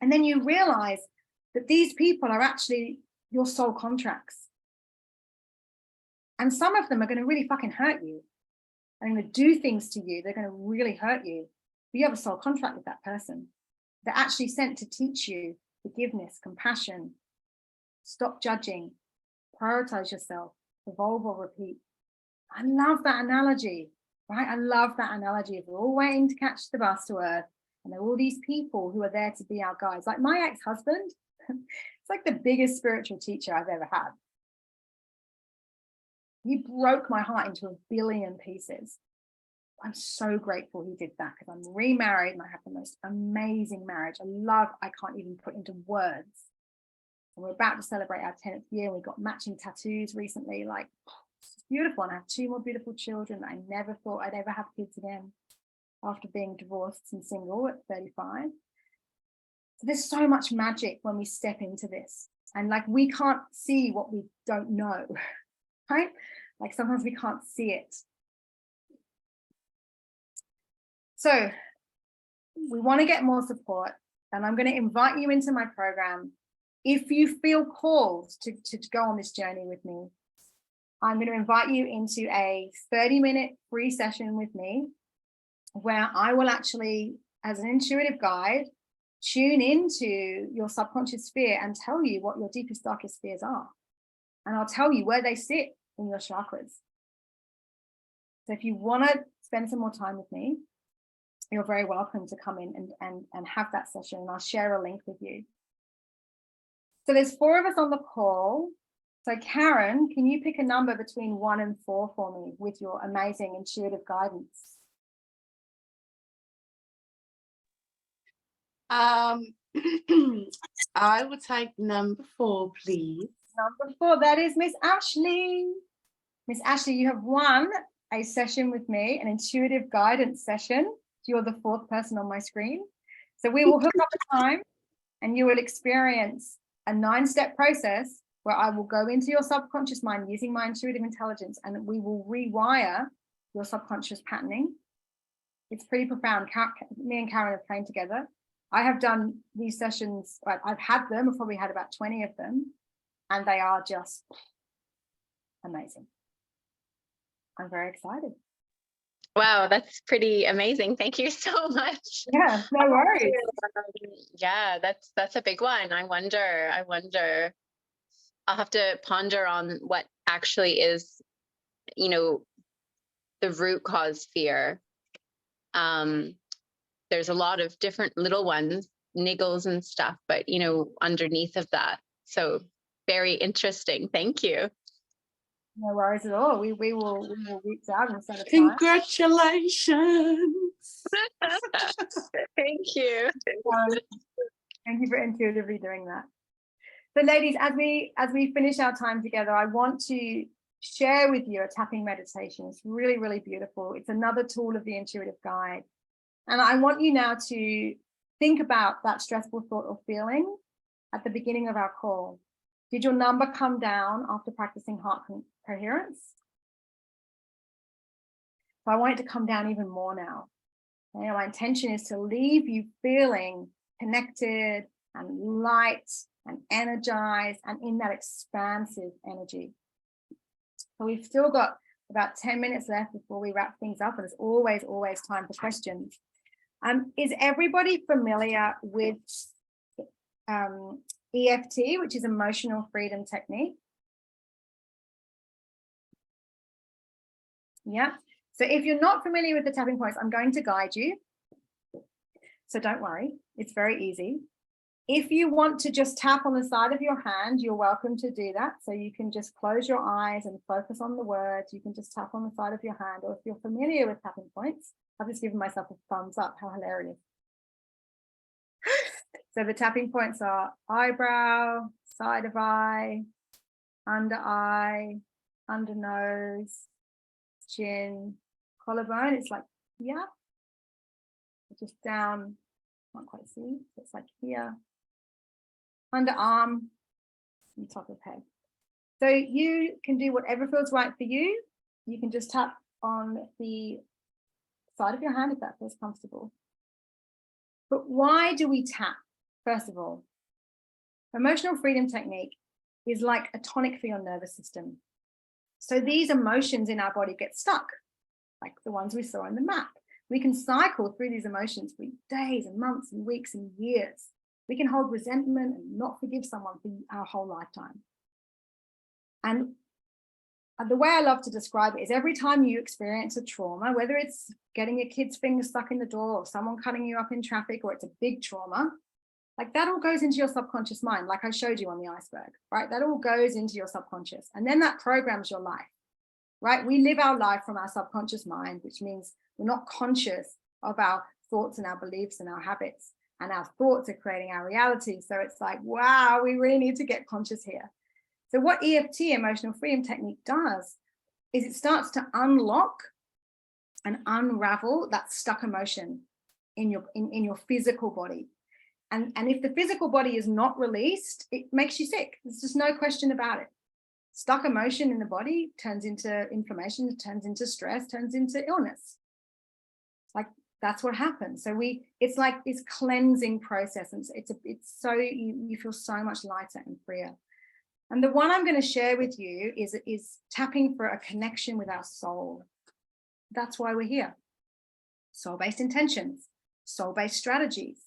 [SPEAKER 1] And then you realize that these people are actually your soul contracts. And some of them are going to really fucking hurt you. They're going to do things to you. They're going to really hurt you. But you have a soul contract with that person. They're actually sent to teach you forgiveness, compassion, stop judging, prioritize yourself, evolve or repeat. I love that analogy, right? I love that analogy. If we're all waiting to catch the bus to Earth, and there are all these people who are there to be our guides. Like my ex-husband, it's like the biggest spiritual teacher I've ever had. He broke my heart into a billion pieces. I'm so grateful he did that, because I'm remarried and I have the most amazing marriage. I can't even put into words. And we're about to celebrate our 10th year. We got matching tattoos recently. Like, it's beautiful. And I have 2 more beautiful children. I never thought I'd ever have kids again after being divorced and single at 35. So there's so much magic when we step into this. And like, we can't see what we don't know, right? Like sometimes we can't see it. So we want to get more support, and I'm going to invite you into my program. If you feel called to go on this journey with me, I'm going to invite you into a 30-minute free session with me, where I will actually, as an intuitive guide, tune into your subconscious sphere and tell you what your deepest, darkest fears are. And I'll tell you where they sit in your chakras. So if you want to spend some more time with me, you're very welcome to come in and have that session, and I'll share a link with you. So there's 4 of us on the call. So Karen, can you pick a number between 1 and 4 for me with your amazing intuitive guidance?
[SPEAKER 2] I would take number 4, please.
[SPEAKER 1] Number 4, that is Miss Ashley. Miss Ashley, you have won a session with me, an intuitive guidance session. You're the 4th person on my screen. So we will hook up a time and you will experience a 9-step process where I will go into your subconscious mind using my intuitive intelligence, and we will rewire your subconscious patterning. It's pretty profound. Me and Karen have trained together. I have done these sessions, I've had them, I've probably had about 20 of them, and they are just amazing. I'm very excited.
[SPEAKER 3] Wow, that's pretty amazing. Thank you so much.
[SPEAKER 1] Yeah, no worries.
[SPEAKER 3] Yeah, that's a big one. I wonder. I'll have to ponder on what actually is, the root cause fear. There's a lot of different little ones, niggles and stuff, but underneath of that. So very interesting. Thank you.
[SPEAKER 1] No worries at all. We will reach out and set a time.
[SPEAKER 2] Congratulations.
[SPEAKER 3] Thank you.
[SPEAKER 1] Thank you for intuitively doing that. So ladies, as we finish our time together, I want to share with you a tapping meditation. It's really, really beautiful. It's another tool of the intuitive guide. And I want you now to think about that stressful thought or feeling at the beginning of our call. Did your number come down after practicing heart coherence? So I want it to come down even more now. Okay, my intention is to leave you feeling connected and light and energized and in that expansive energy. So we've still got about 10 minutes left before we wrap things up, and there's always time for questions. Is everybody familiar with EFT, which is emotional freedom technique? Yeah. So if you're not familiar with the tapping points, I'm going to guide you. So don't worry, it's very easy. If you want to just tap on the side of your hand, you're welcome to do that. So you can just close your eyes and focus on the words. You can just tap on the side of your hand, or if you're familiar with tapping points, I've just given myself a thumbs up. How hilarious. So the tapping points are eyebrow, side of eye, under nose, chin, collarbone. It's like here, just down, can't quite see. It's like here, underarm, and top of head. So you can do whatever feels right for you. You can just tap on the side of your hand if that feels comfortable. But why do we tap? First of all, emotional freedom technique is like a tonic for your nervous system. So these emotions in our body get stuck, like the ones we saw on the map. We can cycle through these emotions for days and months and weeks and years. We can hold resentment and not forgive someone for our whole lifetime. And the way I love to describe it is every time you experience a trauma, whether it's getting your kid's finger stuck in the door or someone cutting you up in traffic, or it's a big trauma, like that all goes into your subconscious mind, like I showed you on the iceberg, right? That all goes into your subconscious, and then that programs your life, right? We live our life from our subconscious mind, which means we're not conscious of our thoughts and our beliefs and our habits, and our thoughts are creating our reality. So it's like, wow, we really need to get conscious here. So what EFT, emotional freedom technique, does is it starts to unlock and unravel that stuck emotion in your physical body. And if the physical body is not released, it makes you sick. There's just no question about it. Stuck emotion in the body turns into inflammation, turns into stress, turns into illness. Like that's what happens. So it's like this cleansing process, and it's so you feel so much lighter and freer. And the one I'm going to share with you is tapping for a connection with our soul. That's why we're here. Soul-based intentions, soul-based strategies.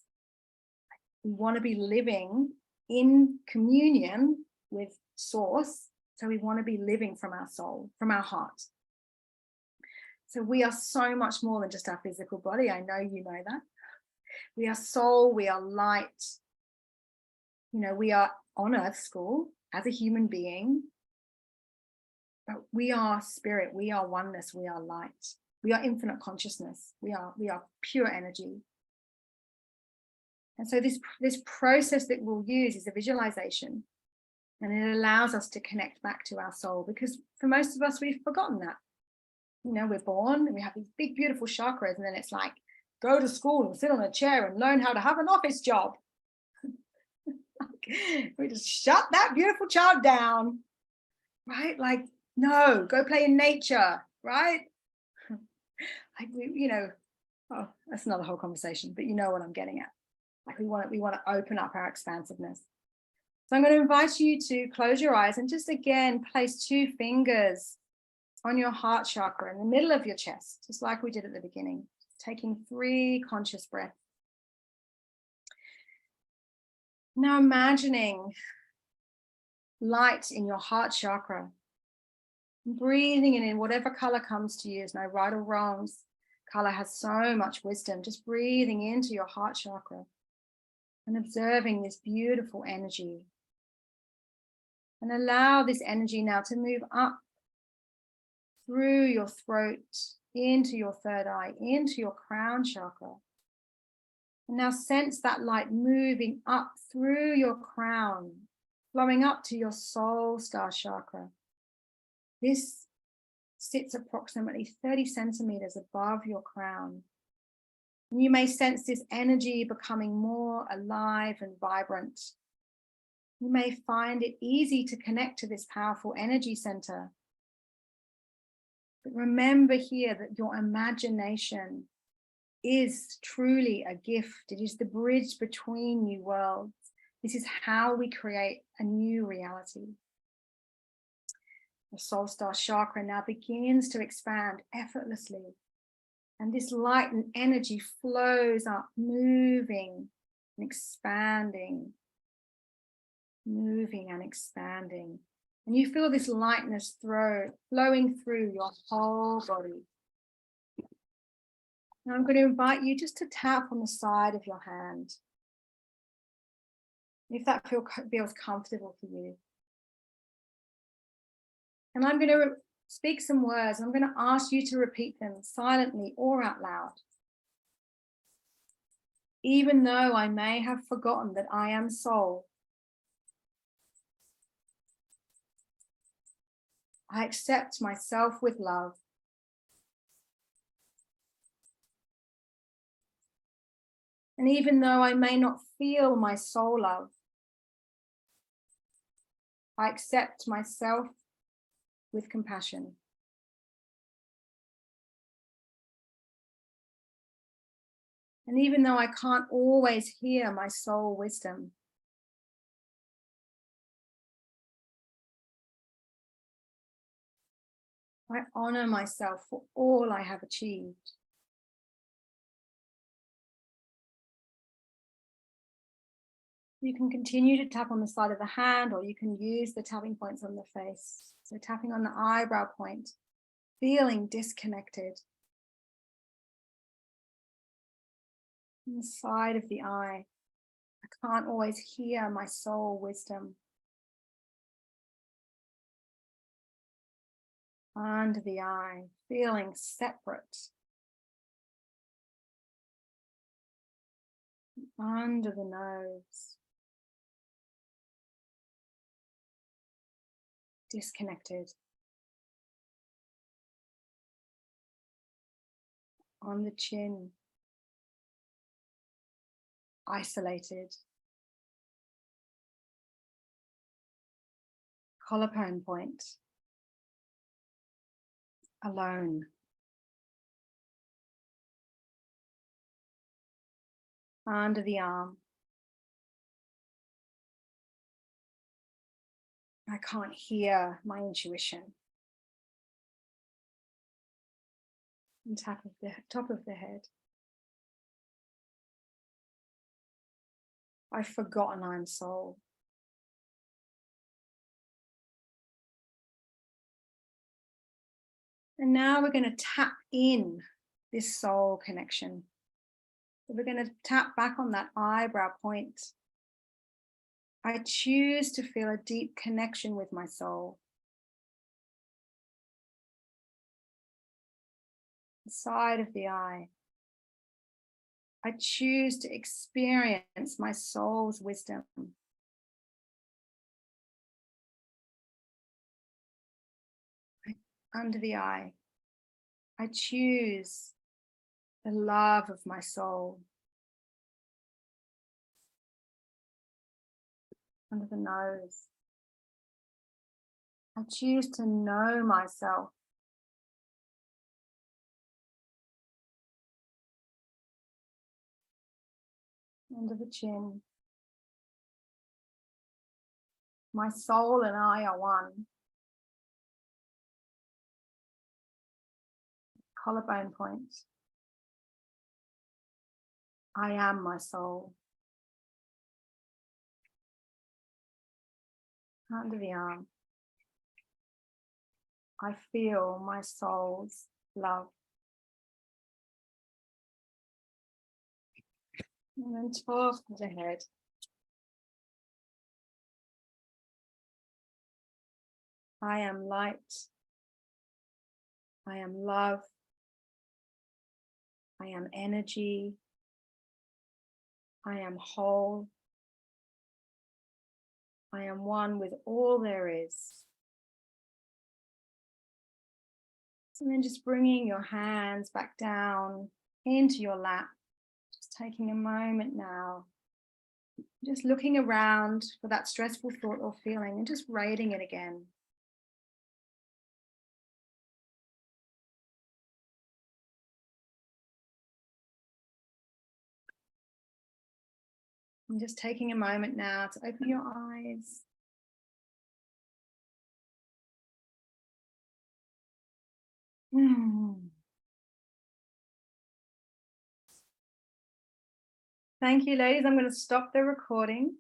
[SPEAKER 1] We want to be living in communion with source. So we want to be living from our soul, from our heart. So we are so much more than just our physical body. I know you know that. We are soul, we are light. We are on Earth School as a human being. But we are spirit, we are oneness, we are light. We are infinite consciousness. We are pure energy. And so this process that we'll use is a visualization, and it allows us to connect back to our soul, because for most of us, we've forgotten that. We're born and we have these big, beautiful chakras, and then it's like, go to school and sit on a chair and learn how to have an office job. We just shut that beautiful child down, right? Like, no, go play in nature, right? Like, oh, that's another whole conversation, but you know what I'm getting at. Like we want to open up our expansiveness. So I'm going to invite you to close your eyes and just again place 2 fingers on your heart chakra in the middle of your chest, just like we did at the beginning, taking 3 conscious breaths. Now imagining light in your heart chakra, breathing in whatever color comes to you. There's no right or wrongs. Color has so much wisdom. Just breathing into your heart chakra and observing this beautiful energy. And allow this energy now to move up through your throat, into your third eye, into your crown chakra. And now sense that light moving up through your crown, flowing up to your soul star chakra. This sits approximately 30 centimeters above your crown. And you may sense this energy becoming more alive and vibrant. You may find it easy to connect to this powerful energy center. But remember here that your imagination is truly a gift. It is the bridge between new worlds. This is how we create a new reality. The soul star chakra now begins to expand effortlessly. And this light and energy flows up, moving and expanding, moving and expanding. And you feel this lightness flowing through your whole body. Now I'm going to invite you just to tap on the side of your hand, if that feels comfortable for you. And I'm going to speak some words. I'm going to ask you to repeat them silently or out loud. Even though I may have forgotten that I am soul, I accept myself with love. And even though I may not feel my soul love, I accept myself with compassion. And even though I can't always hear my soul wisdom, I honor myself for all I have achieved. You can continue to tap on the side of the hand, or you can use the tapping points on the face. So tapping on the eyebrow point, feeling disconnected. On the side of the eye, I can't always hear my soul wisdom. Under the eye, feeling separate. Under the nose, disconnected. On the chin, isolated. Collarbone point, alone. Under the arm, I can't hear my intuition. And top of the head, I've forgotten I'm soul. And now we're going to tap in this soul connection. So we're going to tap back on that eyebrow point. I choose to feel a deep connection with my soul. The side of the eye. I choose to experience my soul's wisdom. Under the eye, I choose the love of my soul. Under the nose, I choose to know myself. under the chin. My soul and I are one. Collarbone point. I am my soul. Under the arm. I feel my soul's love. And then top of the head. I am light. I am love. I am energy. I am whole. I am one with all there is. And then just bringing your hands back down into your lap. Just taking a moment now. Just looking around for that stressful thought or feeling and just rating it again. And just taking a moment now to open your eyes. Thank you, ladies. I'm going to stop the recording.